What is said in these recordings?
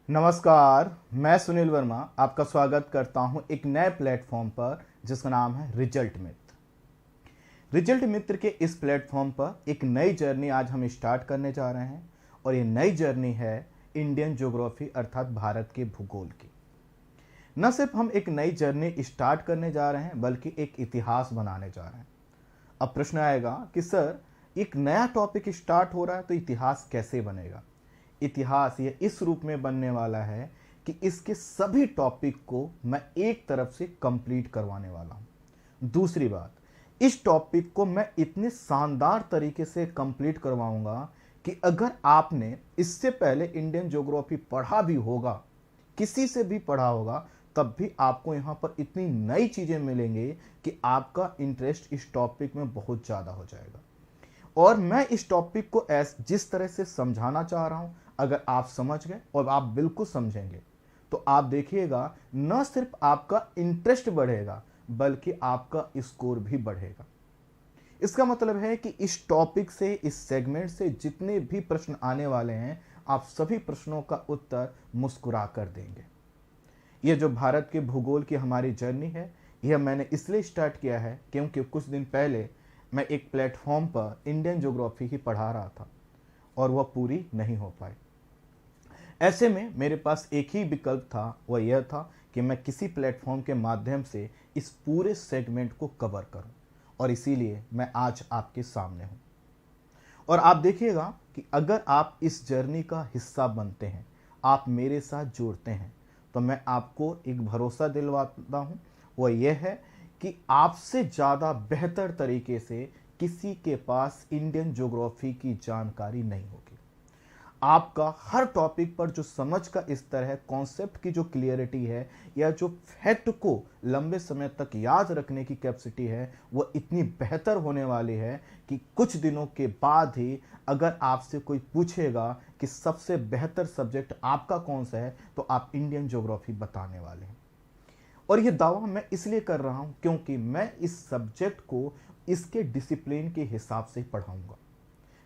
नमस्कार, मैं सुनील वर्मा आपका स्वागत करता हूं एक नए प्लेटफॉर्म पर जिसका नाम है रिजल्ट मित्र। रिजल्ट मित्र के इस प्लेटफॉर्म पर एक नई जर्नी आज हम स्टार्ट करने जा रहे हैं और ये नई जर्नी है इंडियन ज्योग्राफी अर्थात भारत के भूगोल की। न सिर्फ हम एक नई जर्नी स्टार्ट करने जा रहे हैं बल्कि एक इतिहास बनाने जा रहे हैं। अब प्रश्न आएगा कि सर, एक नया टॉपिक स्टार्ट हो रहा है तो इतिहास कैसे बनेगा। इतिहास ये इस रूप में बनने वाला है कि इसके सभी टॉपिक को मैं एक तरफ से कंप्लीट करवाने वाला हूं। दूसरी बात, इस टॉपिक को मैं इतने शानदार तरीके से कंप्लीट करवाऊंगा कि अगर आपने इससे पहले इंडियन ज्योग्राफी पढ़ा भी होगा, किसी से भी पढ़ा होगा, तब भी आपको यहां पर इतनी नई चीजें मिलेंगी कि आपका इंटरेस्ट इस टॉपिक में बहुत ज्यादा हो जाएगा। और मैं इस टॉपिक को जिस तरह से समझाना चाह रहा हूं, अगर आप समझ गए और आप बिल्कुल समझेंगे तो आप देखिएगा न सिर्फ आपका इंटरेस्ट बढ़ेगा बल्कि आपका स्कोर भी बढ़ेगा। इसका मतलब है कि इस टॉपिक से, इस सेगमेंट से जितने भी प्रश्न आने वाले हैं, आप सभी प्रश्नों का उत्तर मुस्कुरा कर देंगे। यह जो भारत के भूगोल की हमारी जर्नी है, यह मैंने इसलिए स्टार्ट किया है क्योंकि कुछ दिन पहले मैं एक प्लेटफॉर्म पर इंडियन ज्योग्राफी ही पढ़ा रहा था और वह पूरी नहीं हो पाई। ऐसे में मेरे पास एक ही विकल्प था, वह यह था कि मैं किसी प्लेटफॉर्म के माध्यम से इस पूरे सेगमेंट को कवर करूं, और इसीलिए मैं आज आपके सामने हूं। और आप देखिएगा कि अगर आप इस जर्नी का हिस्सा बनते हैं, आप मेरे साथ जुड़ते हैं, तो मैं आपको एक भरोसा दिलवाता हूं, वह यह है कि आपसे ज़्यादा बेहतर तरीके से किसी के पास इंडियन ज्योग्राफी की जानकारी नहीं होगी। आपका हर टॉपिक पर जो समझ का स्तर है, कॉन्सेप्ट की जो क्लियरिटी है, या जो फैक्ट को लंबे समय तक याद रखने की कैपेसिटी है, वो इतनी बेहतर होने वाली है कि कुछ दिनों के बाद ही अगर आपसे कोई पूछेगा कि सबसे बेहतर सब्जेक्ट आपका कौन सा है, तो आप इंडियन ज्योग्राफी बताने वाले हैं। और ये दावा मैं इसलिए कर रहा हूं क्योंकि मैं इस सब्जेक्ट को इसके डिसिप्लिन के हिसाब से पढ़ाऊंगा।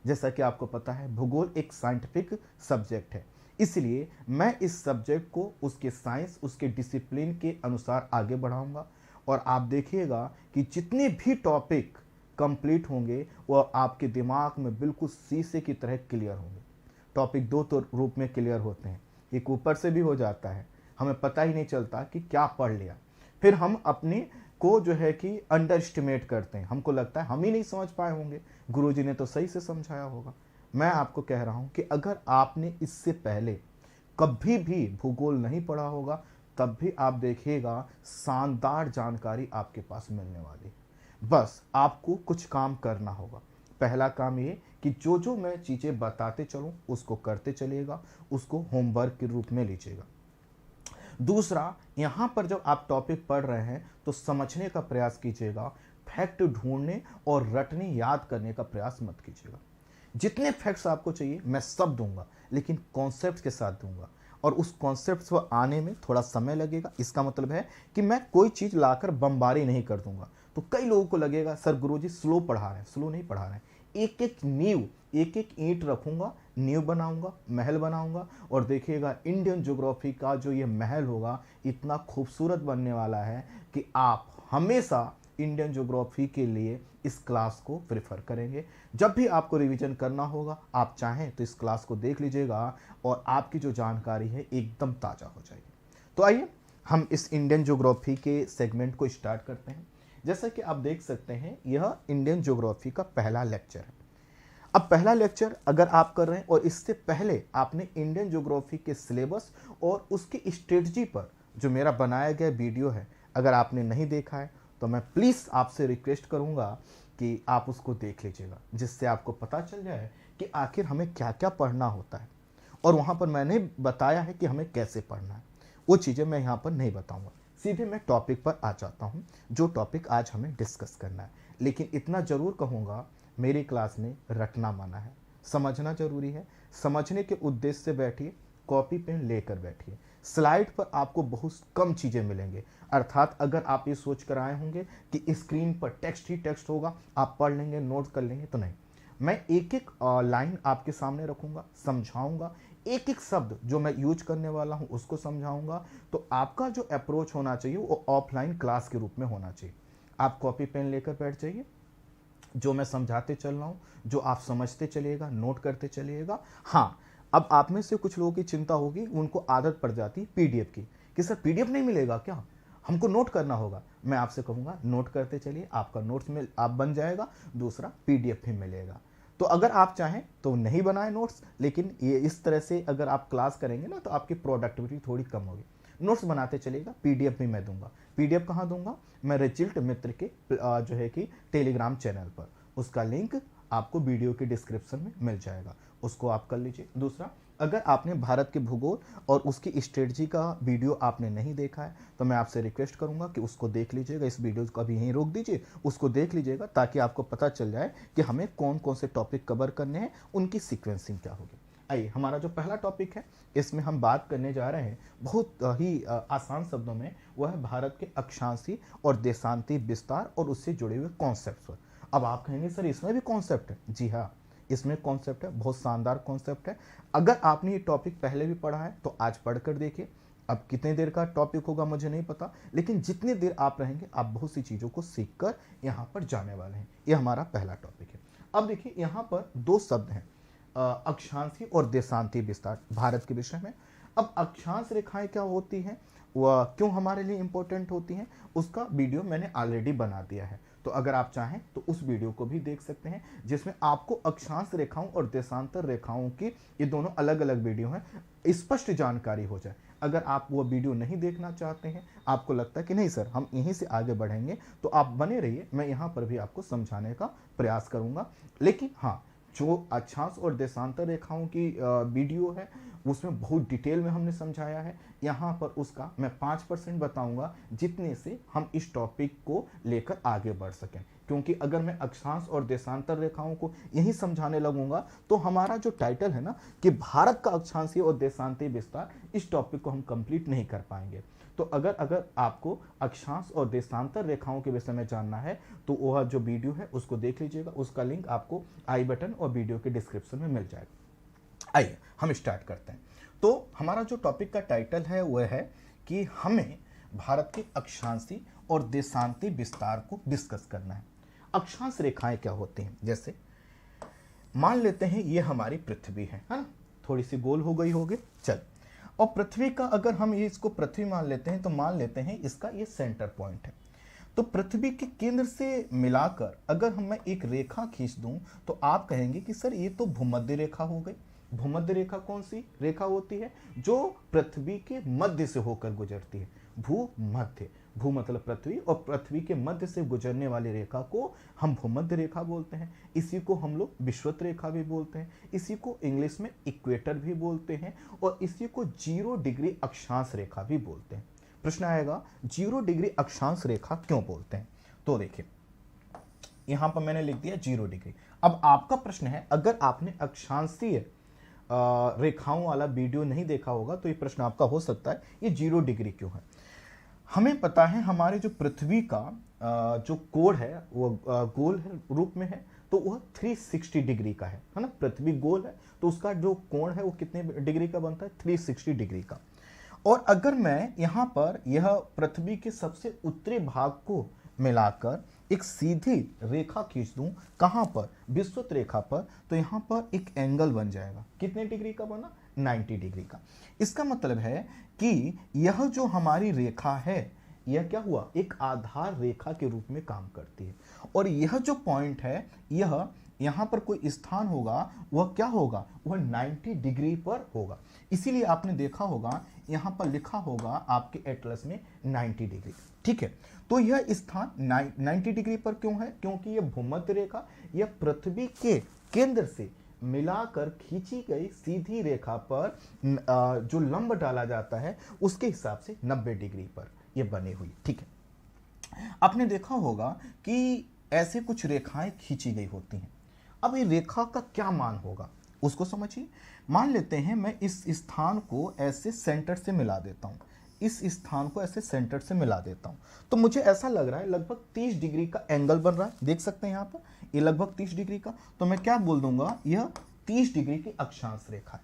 जैसा कि आपको पता है, भूगोल एक साइंटिफिक सब्जेक्ट है, इसलिए मैं इस सब्जेक्ट को उसके साइंस, उसके डिसिप्लिन के अनुसार आगे बढ़ाऊंगा। और आप देखिएगा कि जितने भी टॉपिक कंप्लीट होंगे वह आपके दिमाग में बिल्कुल शीशे की तरह क्लियर होंगे। टॉपिक दो तो रूप में क्लियर होते हैं, एक ऊपर से भी हो जाता है, हमें पता ही नहीं चलता कि क्या पढ़ लिया, फिर हम अपने को जो है कि अंडर एस्टिमेट करते हैं, हमको लगता है हम ही नहीं समझ पाए होंगे, गुरुजी ने तो सही से समझाया होगा। मैं आपको कह रहा हूं कि अगर आपने इससे पहले कभी भी भूगोल नहीं पढ़ा होगा, तब भी आप देखिएगा शानदार जानकारी आपके पास मिलने वाली है। बस आपको कुछ काम करना होगा। पहला काम ये कि जो जो मैं चीज़ें बताते चलूँ उसको करते चलिएगा, उसको होमवर्क के रूप में लीजिएगा। दूसरा, यहां पर जब आप टॉपिक पढ़ रहे हैं तो समझने का प्रयास कीजिएगा, फैक्ट ढूंढने और रटने, याद करने का प्रयास मत कीजिएगा। जितने फैक्ट्स आपको चाहिए मैं सब दूंगा, लेकिन कॉन्सेप्ट के साथ दूंगा, और उस कॉन्सेप्ट को आने में थोड़ा समय लगेगा। इसका मतलब है कि मैं कोई चीज़ लाकर बमबारी नहीं कर दूंगा। तो कई लोगों को लगेगा सर गुरुजी स्लो पढ़ा रहे हैं। स्लो नहीं पढ़ा रहे हैं, एक एक नींव, एक एक ईंट रखूंगा, नींव बनाऊंगा, महल बनाऊंगा, और देखिएगा इंडियन ज्योग्राफी का जो ये महल होगा इतना खूबसूरत बनने वाला है कि आप हमेशा इंडियन ज्योग्राफी के लिए इस क्लास को प्रेफर करेंगे। जब भी आपको रिवीजन करना होगा, आप चाहें तो इस क्लास को देख लीजिएगा और आपकी जो जानकारी है एकदम ताज़ा हो जाएगी। तो आइए हम इस इंडियन ज्योग्राफी के सेगमेंट को स्टार्ट करते हैं। जैसा कि आप देख सकते हैं, यह इंडियन ज्योग्राफी का पहला लेक्चर है। अब पहला लेक्चर अगर आप कर रहे हैं और इससे पहले आपने इंडियन ज्योग्राफी के सिलेबस और उसकी स्ट्रेटजी पर जो मेरा बनाया गया वीडियो है, अगर आपने नहीं देखा है तो मैं प्लीज़ आपसे रिक्वेस्ट करूंगा कि आप उसको देख लीजिएगा, जिससे आपको पता चल जाए कि आखिर हमें क्या क्या पढ़ना होता है। और वहाँ पर मैंने बताया है कि हमें कैसे पढ़ना है, वो चीज़ें मैं यहाँ पर नहीं बताऊँगा। सीधे मैं टॉपिक पर आ जाता हूँ, जो टॉपिक आज हमें डिस्कस करना है। लेकिन इतना ज़रूर कहूँगा, मेरी क्लास में रटना मना है, समझना जरूरी है। समझने के उद्देश्य से बैठिए, कॉपी पेन लेकर बैठिए। स्लाइड पर आपको बहुत कम चीज़ें मिलेंगे, अर्थात अगर आप ये सोच कर आए होंगे कि स्क्रीन पर टेक्स्ट ही टेक्स्ट होगा, आप पढ़ लेंगे, नोट कर लेंगे, तो नहीं। मैं एक एक लाइन आपके सामने रखूंगा, समझाऊंगा, एक एक शब्द जो मैं यूज करने वाला हूं उसको समझाऊंगा। तो आपका जो अप्रोच होना चाहिए वो ऑफलाइन क्लास के रूप में होना चाहिए। आप कॉपी पेन लेकर बैठ जाइए, जो मैं समझाते चल रहा हूँ, जो आप समझते चलिएगा, नोट करते चलिएगा। हाँ, अब आप में से कुछ लोगों की चिंता होगी, उनको आदत पड़ जाती है पीडीएफ की, कि सर पीडीएफ नहीं मिलेगा क्या, हमको नोट करना होगा। मैं आपसे कहूँगा नोट करते चलिए, आपका नोट्स में आप बन जाएगा, दूसरा पीडीएफ भी मिलेगा। तो अगर आप चाहें तो नहीं बनाए नोट्स, लेकिन ये इस तरह से अगर आप क्लास करेंगे ना तो आपकी प्रोडक्टिविटी थोड़ी कम होगी। नोट्स बनाते चलिएगा, पीडीएफ भी मैं दूंगा। पीडीएफ कहाँ दूंगा? मैं रिजल्ट मित्र के जो है कि टेलीग्राम चैनल पर, उसका लिंक आपको वीडियो के डिस्क्रिप्शन में मिल जाएगा, उसको आप कर लीजिए। दूसरा, अगर आपने भारत के भूगोल और उसकी स्ट्रेटजी का वीडियो आपने नहीं देखा है तो मैं आपसे रिक्वेस्ट करूंगा कि उसको देख लीजिएगा। इस वीडियो को अभी यहीं रोक दीजिए, उसको देख लीजिएगा, ताकि आपको पता चल जाए कि हमें कौन कौन से टॉपिक कवर करने हैं, उनकी सीक्वेंसिंग क्या होगी। आइए, हमारा जो पहला टॉपिक है, इसमें हम बात करने जा रहे हैं बहुत ही आसान शब्दों में, वह है भारत के अक्षांशीय और देशांतीय विस्तार और उससे जुड़े हुए कॉन्सेप्ट पर। अब आप कहेंगे सर इसमें भी कॉन्सेप्ट है? जी हाँ, इसमें कॉन्सेप्ट है, बहुत शानदार कॉन्सेप्ट है। अगर आपने ये टॉपिक पहले भी पढ़ा है तो आज पढ़कर देखिए। अब कितने देर का टॉपिक होगा मुझे नहीं पता, लेकिन जितनी देर आप रहेंगे आप बहुत सी चीज़ों को सीखकर यहाँ पर जाने वाले हैं। ये हमारा पहला टॉपिक है। अब देखिए, यहाँ पर दो शब्द हैं, अक्षांशीय और देशांतीय विस्तार भारत के विषय में। अब अक्षांश रेखाएं क्या होती हैं, वह क्यों हमारे लिए इंपॉर्टेंट होती हैं, उसका वीडियो मैंने ऑलरेडी बना दिया है। तो अगर आप चाहें तो उस वीडियो को भी देख सकते हैं, जिसमें आपको अक्षांश रेखाओं और देशांतर रेखाओं की, ये दोनों अलग अलग वीडियो हैं, स्पष्ट जानकारी हो जाए। अगर आप वो वीडियो नहीं देखना चाहते हैं, आपको लगता है कि नहीं सर हम यहीं से आगे बढ़ेंगे, तो आप बने रहिए, मैं यहाँ पर भी आपको समझाने का प्रयास करूँगा। लेकिन हाँ, जो अक्षांश और देशांतर रेखाओं की वीडियो है उसमें बहुत डिटेल में हमने समझाया है। यहाँ पर उसका मैं 5% बताऊंगा, जितने से हम इस टॉपिक को लेकर आगे बढ़ सकें। क्योंकि अगर मैं अक्षांश और देशांतर रेखाओं को यही समझाने लगूंगा तो हमारा जो टाइटल है ना कि भारत का अक्षांशीय और देशांतीय विस्तार, इस टॉपिक को हम कंप्लीट नहीं कर पाएंगे। तो अगर आपको अक्षांश और देशांतर रेखाओं के विषय में जानना है तो वह जो वीडियो है उसको देख लीजिएगा, उसका लिंक आपको आई बटन और वीडियो के डिस्क्रिप्शन में मिल जाएगा। आइए हम स्टार्ट करते हैं। तो हमारा जो टॉपिक का टाइटल है वह है कि हमें भारत के अक्षांशीय और देशांतीय विस्तार को डिस्कस करना है। अक्षांश रेखाएं क्या होती हैं? जैसे मान लेते हैं ये हमारी पृथ्वी है ना, थोड़ी सी गोल हो गई होगी, चल। और पृथ्वी का अगर हम ये इसको पृथ्वी मान लेते हैं तो मान लेते हैं इसका ये सेंटर पॉइंट है। तो पृथ्वी के केंद्र से मिलाकर अगर मैं एक रेखा खींच दूं तो आप कहेंगे कि सर ये तो भूमध्य रेखा हो गई। भूमध्य रेखा कौन सी रेखा होती है? जो पृथ्वी के मध्य से होकर गुजरती है। भूमध्य, भू मतलब पृथ्वी, और पृथ्वी के मध्य से गुजरने वाली रेखा को हम भूमध्य रेखा बोलते हैं। इसी को हम लोग विषुवत रेखा भी बोलते हैं, इसी को इंग्लिश में इक्वेटर भी बोलते हैं, और इसी को 0 डिग्री अक्षांश रेखा भी बोलते हैं। प्रश्न आएगा 0 डिग्री अक्षांश रेखा क्यों बोलते हैं? तो देखिए, यहां पर मैंने लिख दिया 0 डिग्री। अब आपका प्रश्न है, अगर आपने अक्षांशीय रेखाओं वाला वीडियो नहीं देखा होगा तो ये प्रश्न आपका हो सकता है ये 0 डिग्री क्यों है। हमें पता है हमारे जो पृथ्वी का जो कोण है वो गोल है रूप में है, तो वह 360 डिग्री का है ना। पृथ्वी गोल है तो उसका जो कोण है वो कितने डिग्री का बनता है? 360 डिग्री का। और अगर मैं यहाँ पर यह पृथ्वी के सबसे उत्तरी भाग को मिलाकर एक सीधी रेखा खींच दूं, कहां पर? विषुवत रेखा पर, तो यहां पर एक एंगल बन जाएगा। कितने डिग्री का बना? 90 डिग्री का। इसका मतलब है कि यह जो हमारी रेखा है यह क्या हुआ? एक आधार रेखा के रूप में काम करती है। और यह जो पॉइंट है, यह यहां पर कोई स्थान होगा, वह क्या होगा? वह 90 डिग्री पर होगा। इसीलिए आपने देखा होगा यहां पर लिखा होगा आपके एटलस में 90 डिग्री। ठीक है, तो यह स्थान 90 डिग्री पर क्यों है? क्योंकि यह भूमध्य रेखा यह पृथ्वी के केंद्र से मिलाकर खींची गई सीधी रेखा पर जो लंब डाला जाता है उसके हिसाब से 90 डिग्री पर यह बनी हुई। ठीक है, आपने देखा होगा कि ऐसे कुछ रेखाएं खींची गई होती हैं। अब ये रेखा का क्या मान होगा उसको समझिए। मान लेते हैं मैं इस स्थान को ऐसे सेंटर से मिला देता हूं, इस स्थान को ऐसे सेंटर से मिला देता हूं, तो मुझे ऐसा लग रहा है लगभग 30 डिग्री का एंगल बन रहा है। देख सकते हैं यहां पर ये लगभग 30 डिग्री का। तो मैं क्या बोल दूंगा? यह 30 डिग्री की अक्षांश रेखा है।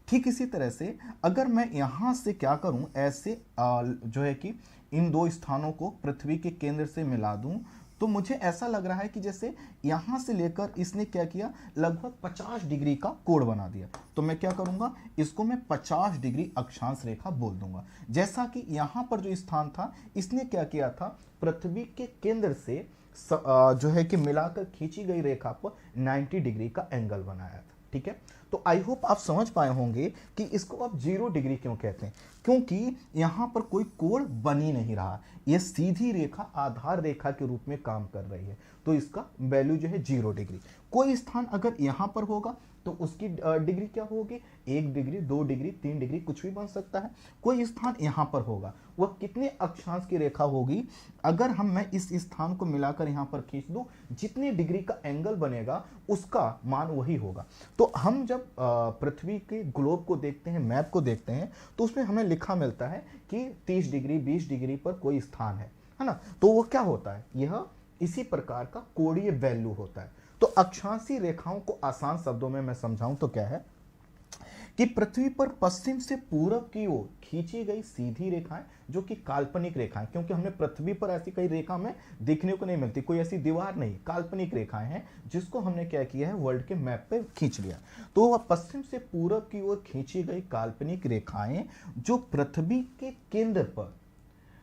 ठीक इसी तरह से अगर मैं यहाँ से क्या करूँ, ऐसे जो है कि इन दो स्थानों को पृथ्वी के केंद्र से मिला दूं, तो मुझे ऐसा लग रहा है कि जैसे यहाँ से लेकर इसने क्या किया, लगभग 50 डिग्री का कोण बना दिया। तो मैं क्या करूँगा, इसको मैं 50 डिग्री अक्षांश रेखा बोल दूंगा। जैसा कि यहाँ पर जो स्थान था, इसने क्या किया था, पृथ्वी के केंद्र से जो है कि मिलाकर खींची गई रेखा पर 90 डिग्री का एंगल बनाया था। ठीक है, तो आई होप आप समझ पाए होंगे कि इसको आप 0 डिग्री क्यों कहते हैं, क्योंकि यहां पर कोई कोण बन ही नहीं रहा, ये सीधी रेखा आधार रेखा के रूप में काम कर रही है, तो इसका वैल्यू जो है 0 डिग्री। कोई स्थान अगर यहां पर होगा तो उसकी डिग्री क्या होगी, 1 डिग्री, 2 डिग्री, 3 डिग्री, कुछ भी बन सकता है। कोई स्थान यहां पर होगा, वह कितने अक्षांश की रेखा होगी, अगर मैं इस स्थान को मिलाकर यहां पर खींच दूं, जितने डिग्री का एंगल बनेगा उसका मान वही होगा। तो हम जब पृथ्वी के ग्लोब को देखते हैं, मैप को देखते हैं, तो उसमें हमें लिखा मिलता है कि 30 डिग्री 20 डिग्री पर कोई स्थान है ना, तो वो क्या होता है, यह इसी प्रकार का कोणीय वैल्यू होता है। तो अक्षांशीय रेखाओं को आसान शब्दों में मैं समझाऊं तो क्या है कि पृथ्वी पर पश्चिम से पूरब की ओर खींची गई सीधी रेखाएं, जो कि काल्पनिक रेखाएं, क्योंकि हमें पृथ्वी पर ऐसी कई रेखा में देखने को नहीं मिलती, कोई ऐसी दीवार नहीं, काल्पनिक रेखाएं हैं जिसको हमने क्या किया है, वर्ल्ड के मैप पे खींच लिया। तो वह पश्चिम से पूरब की ओर खींची गई काल्पनिक रेखाएं जो पृथ्वी के केंद्र पर,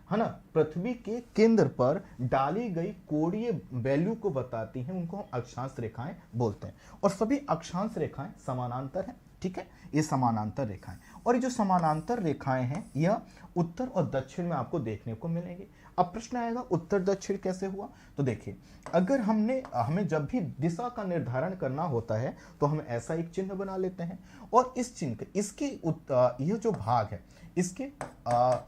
है ना, पृथ्वी के केंद्र पर डाली गई कोणीय वैल्यू को बताती हैं, उनको हम अक्षांश रेखाएं बोलते हैं। और सभी अक्षांश रेखाएं समानांतर हैं। ठीक है, ये समानांतर रेखाएं, और ये जो समानांतर रेखाएं हैं यह उत्तर और दक्षिण में आपको देखने को मिलेंगे। अब प्रश्न आएगा उत्तर दक्षिण कैसे हुआ, तो देखिए, अगर हमें जब भी दिशा का निर्धारण करना होता है तो हम ऐसा एक चिन्ह बना लेते हैं, और इस चिन्ह इसके यह जो भाग है, इसके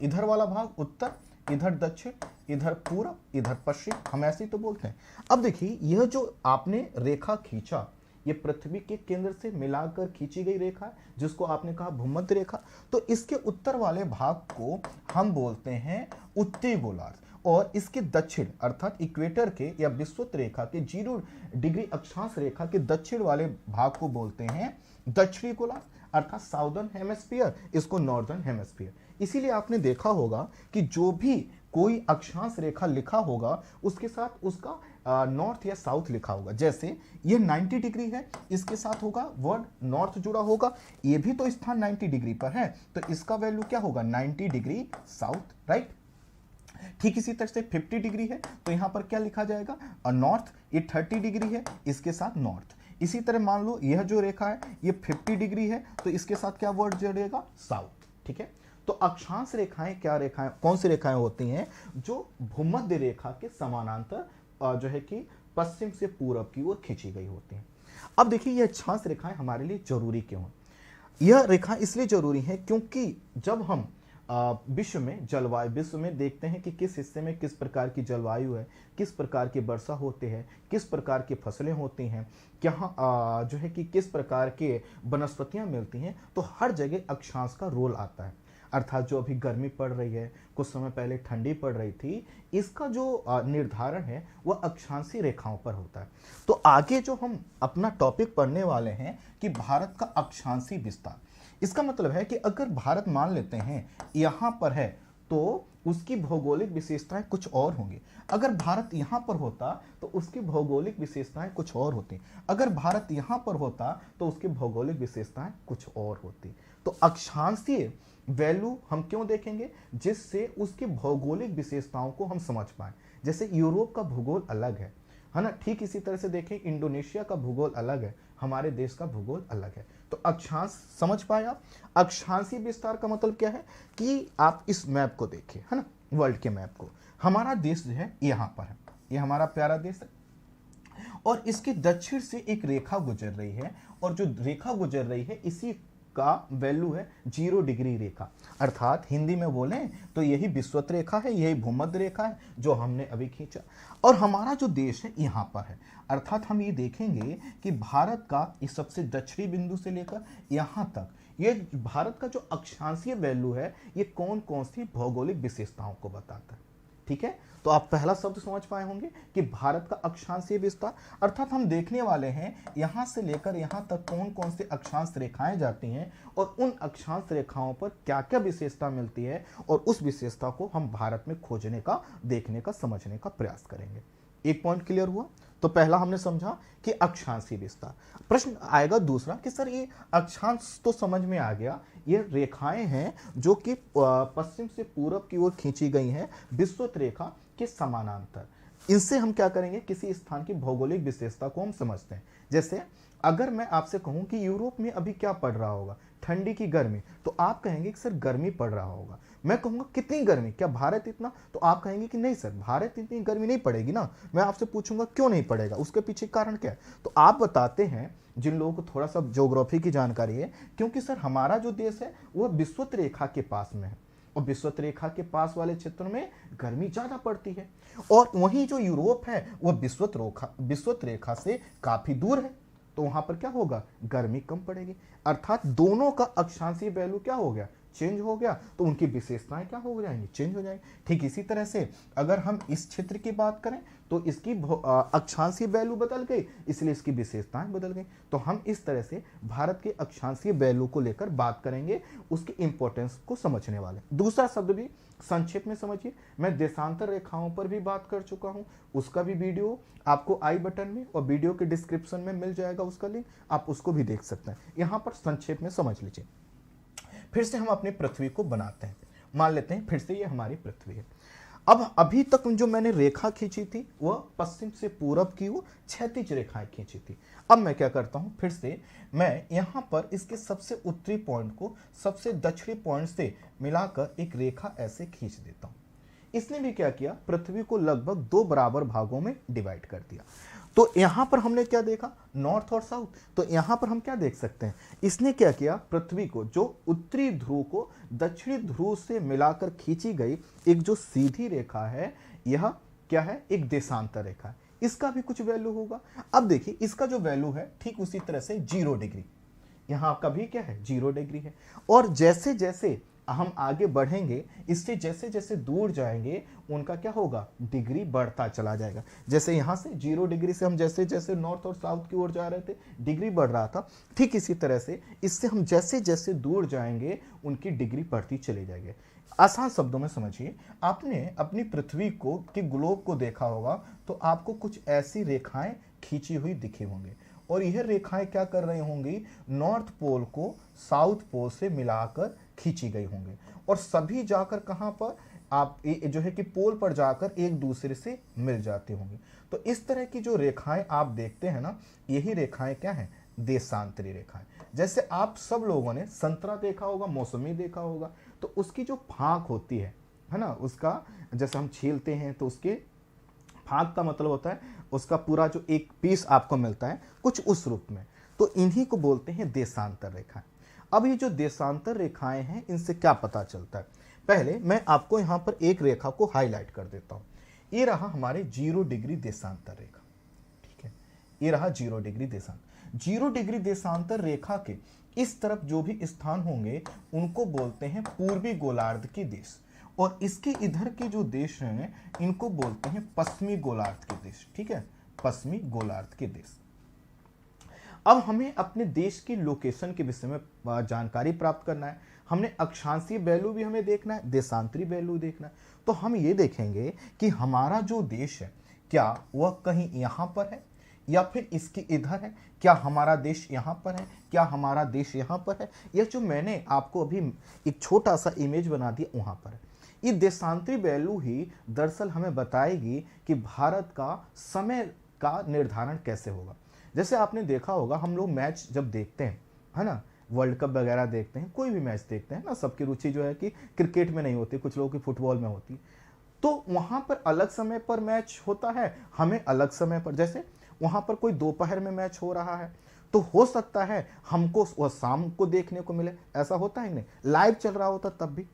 इधर वाला भाग उत्तर, इधर दक्षिण, इधर पूरब, इधर पश्चिम, हम ऐसे ही तो बोलते हैं। अब देखिए, यह जो आपने रेखा खींचा, ये पृथ्वी के केंद्र से मिलाकर खींची गई रेखा है, जिसको आपने कहा भूमध्य रेखा। तो इसके उत्तर वाले भाग को हम बोलते हैं उत्तरी गोलार्ध, और इसके दक्षिण अर्थात इक्वेटर के या विषुवत रेखा के 0 डिग्री अक्षांश रेखा के दक्षिण वाले भाग को बोलते हैं दक्षिणी गोलार्ध, अर्थात साउदर्न हेमिस्फीयर, इसको नॉर्दर्न हेमिस्फीयर। इसीलिए आपने देखा होगा कि जो भी कोई अक्षांश रेखा लिखा होगा उसके साथ उसका नॉर्थ या साउथ लिखा होगा। जैसे ये 90 डिग्री है, इसके साथ होगा वर्ड नॉर्थ जुड़ा होगा, ये भी तो स्थान 90 डिग्री पर है, तो इसका वैल्यू क्या होगा, 90 डिग्री साउथ, राइट। ठीक इसी तरह से 50 डिग्री है तो यहां पर क्या लिखा जाएगा, नॉर्थ। ये 30 डिग्री है, इसके साथ नॉर्थ। इसी तरह मान लो यह जो रेखा है ये 50 डिग्री है, तो इसके साथ क्या वर्ड जुड़ेगा, साउथ। ठीक है, तो अक्षांश रेखाएं क्या रेखाएं, कौन सी रेखाएं होती हैं, जो भूमध्य रेखा के समानांतर जो है कि पश्चिम से पूरब की ओर खींची गई होती हैं। अब देखिए, ये अक्षांश रेखाएं हमारे लिए जरूरी क्यों है, यह रेखा इसलिए जरूरी है क्योंकि जब हम विश्व में देखते हैं कि किस हिस्से में किस प्रकार की जलवायु है, किस प्रकार की वर्षा होती है, किस प्रकार की फसलें होती हैं, क्या जो है कि किस प्रकार के वनस्पतियां मिलती हैं, तो हर जगह अक्षांश का रोल आता है। अर्थात जो अभी गर्मी पड़ रही है, कुछ समय पहले ठंडी पड़ रही थी, इसका जो निर्धारण है वह अक्षांशीय रेखाओं पर होता है। तो आगे जो हम अपना टॉपिक पढ़ने वाले हैं कि भारत का अक्षांशीय विस्तार, इसका मतलब है कि अगर भारत मान लेते हैं यहां पर है तो उसकी भौगोलिक विशेषताएं कुछ और होंगी। अगर भारत यहां पर होता तो उसकी भौगोलिक विशेषताएं कुछ और होती, अगर भारत यहां पर होता तो उसकी भौगोलिक विशेषताएं कुछ और होती। तो अक्षांशीय वैल्यू हम क्यों देखेंगे, जिससे उसकी भौगोलिक विशेषताओं को हम समझ पाए। जैसे यूरोप का भूगोल अलग है ना, ठीक इसी तरह से देखें इंडोनेशिया का भूगोल अलग है, हमारे देश का भूगोल अलग है। तो अक्षांश समझ पाए आप। अक्षांशीय विस्तार का मतलब क्या है कि आप इस मैप को देखिए, है ना, वर्ल्ड के मैप को, हमारा देश जो है यहां पर है, ये हमारा प्यारा देश है, और इसके दक्षिण से एक रेखा गुजर रही है, और जो रेखा गुजर रही है इसी का वैल्यू है 0 डिग्री रेखा। अर्थात हिंदी में बोलें तो यही विषुवत रेखा है, यही भूमध्य रेखा है जो हमने अभी खींचा, और हमारा जो देश है यहां पर है। अर्थात हम ये देखेंगे कि भारत का इस सबसे दक्षिणी बिंदु से लेकर यहां तक ये भारत का जो अक्षांशीय वैल्यू है ये कौन कौन सी भौगोलिक विशेषताओं को बताता है। ठीक है, तो आप पहला शब्द समझ पाए होंगे कि भारत का अक्षांशीय विस्तार, अर्थात हम देखने वाले हैं यहां से लेकर यहां तक कौन कौन से अक्षांश रेखाएं जाती हैं और उन अक्षांश रेखाओं पर क्या क्या विशेषता मिलती है, और उस विशेषता को हम भारत में खोजने का, देखने का, समझने का प्रयास करेंगे। एक पॉइंट क्लियर हुआ। तो पहला हमने समझा कि अक्षांशीय विस्तार। प्रश्न आएगा दूसरा कि सर ये अक्षांश तो समझ में आ गया, ये रेखाएं हैं जो कि पश्चिम से पूरब की ओर खींची गई हैं विषुवत रेखा के समानांतर, इनसे हम क्या करेंगे, किसी स्थान की भौगोलिक विशेषता को हम समझते हैं। जैसे अगर मैं आपसे कहूं कि यूरोप में अभी क्या पड़ रहा होगा, ठंडी की गर्मी, तो आप कहेंगे कि सर गर्मी पड़ रहा होगा। मैं कहूंगा कितनी गर्मी, क्या भारत इतना, तो आप कहेंगे कि नहीं सर भारत इतनी गर्मी नहीं पड़ेगी ना। मैं आपसे पूछूंगा क्यों नहीं पड़ेगा, उसके पीछे कारण क्या है, तो आप बताते हैं, जिन लोगों को थोड़ा सा ज्योग्राफी की जानकारी है, क्योंकि सर हमारा जो देश है वह विषुवत रेखा के पास में है, और विषुवत रेखा के पास वाले क्षेत्रों में गर्मी ज्यादा पड़ती है, और वहीं जो यूरोप है वह विषुवत रेखा से काफी दूर है, तो वहां पर क्या होगा, गर्मी कम पड़ेगी। अर्थात दोनों का अक्षांशीय वैल्यू क्या हो गया, चेंज हो गया, तो उनकी विशेषताएं क्या हो जाएंगी, चेंज हो जाएंगी। ठीक इसी तरह से अगर हम इस क्षेत्र की बात करें तो इसकी अक्षांशीय वैल्यू बदल गई, इसलिए इसकी विशेषताएं बदल गई। तो हम इस तरह से भारत के अक्षांशीय वैल्यू को लेकर बात करेंगे, उसकी इंपॉर्टेंस को समझने वाले। दूसरा शब्द भी संक्षेप में समझिए, मैं देशांतर रेखाओं पर भी बात कर चुका हूं, उसका भी वीडियो आपको आई बटन में और वीडियो के डिस्क्रिप्शन में मिल जाएगा, उसका लिंक, आप उसको भी देख सकते हैं। यहां पर संक्षेप में समझ लीजिए। फिर से हम अपनी पृथ्वी को बनाते हैं, मान लेते हैं फिर से ये हमारी पृथ्वी है। अब अभी तक जो मैंने रेखा खींची थी वह पश्चिम से पूरब की वो क्षैतिज रेखाएं खींची थी। अब मैं क्या करता हूं, फिर से मैं यहां पर इसके सबसे उत्तरी पॉइंट को सबसे दक्षिणी पॉइंट से मिलाकर एक रेखा ऐसे खींच देता हूं। इसने भी क्या किया, पृथ्वी को लगभग 2 बराबर भागों में डिवाइड कर दिया। तो यहां पर हमने क्या देखा, नॉर्थ और साउथ। तो यहां पर हम क्या देख सकते हैं, इसने क्या किया, पृथ्वी को जो उत्तरी ध्रुव को दक्षिणी ध्रुव से मिलाकर खींची गई एक जो सीधी रेखा है, यह क्या है, एक देशांतर रेखा है। इसका भी कुछ वैल्यू होगा। अब देखिए इसका जो वैल्यू है ठीक उसी तरह से 0 डिग्री, यहां का भी क्या है, 0 डिग्री है। और जैसे जैसे हम आगे बढ़ेंगे, इससे जैसे जैसे दूर जाएंगे उनका क्या होगा, डिग्री बढ़ता चला जाएगा। जैसे यहां से 0 डिग्री से हम जैसे जैसे नॉर्थ और साउथ की ओर जा रहे थे, डिग्री बढ़ रहा था, ठीक इसी तरह से इससे हम जैसे जैसे दूर जाएंगे उनकी डिग्री बढ़ती चली जाएगी। आसान शब्दों में समझिए, आपने अपनी पृथ्वी को कि ग्लोब को देखा होगा तो आपको कुछ ऐसी रेखाएं खींची हुई दिखी होंगी, और यह रेखाएं क्या कर रही होंगी, नॉर्थ पोल को साउथ पोल से मिलाकर खींची गई होंगी, और सभी जाकर कहां पर, आप जो है कि पोल पर जाकर एक दूसरे से मिल जाती होंगी। तो इस तरह की जो रेखाएं आप देखते हैं ना, यही रेखाएं क्या हैं, देशांतरी रेखाएं। जैसे आप सब लोगों ने संतरा देखा होगा, मौसमी देखा होगा, तो उसकी जो फांक होती है ना, उसका जैसे हम छीलते हैं तो उसके फांक का मतलब होता है उसका पूरा जो एक पीस आपको मिलता है कुछ उस रूप में, तो इन्हीं को बोलते हैं देशांतर रेखाएं। अब ये जो देशांतर रेखाएं हैं इनसे क्या पता चलता है, पहले मैं आपको यहां पर एक रेखा को हाईलाइट कर देता हूं। ये रहा हमारे 0 डिग्री देशांतर रेखा, ठीक है, ये रहा 0 डिग्री देशांतर। 0 डिग्री देशांतर रेखा के इस तरफ जो भी स्थान होंगे उनको बोलते हैं पूर्वी गोलार्ध के देश, और इसके इधर के जो देश हैं इनको बोलते हैं पश्चिमी गोलार्ध के देश, ठीक है, पश्चिमी गोलार्ध के देश। अब हमें अपने देश की लोकेशन के विषय में जानकारी प्राप्त करना है, हमने अक्षांशीय वैल्यू भी हमें देखना है, देशांतरी वैल्यू देखना है। तो हम ये देखेंगे कि हमारा जो देश है क्या वह कहीं यहां पर है या फिर इसके इधर है, क्या हमारा देश यहां पर है, क्या हमारा देश यहां पर है, या जो मैंने आपको अभी एक छोटा सा इमेज बना दिया वहां पर है। ये देशांतरी वैल्यू ही दरअसल हमें बताएगी कि भारत का समय का निर्धारण कैसे होगा। जैसे आपने देखा होगा, हम लोग मैच जब देखते हैं, है ना, वर्ल्ड कप वगैरह देखते हैं, कोई भी मैच देखते हैं ना, सबकी रुचि जो है कि क्रिकेट में नहीं होती, कुछ लोगों की फुटबॉल में होती, तो वहां पर अलग समय पर मैच होता है, हमें अलग समय पर। जैसे वहां पर कोई दोपहर में मैच हो रहा है तो हो सकता है हमको वह शाम को देखने को मिले, ऐसा होता है नहीं, लाइव चल रहा होता तब भी।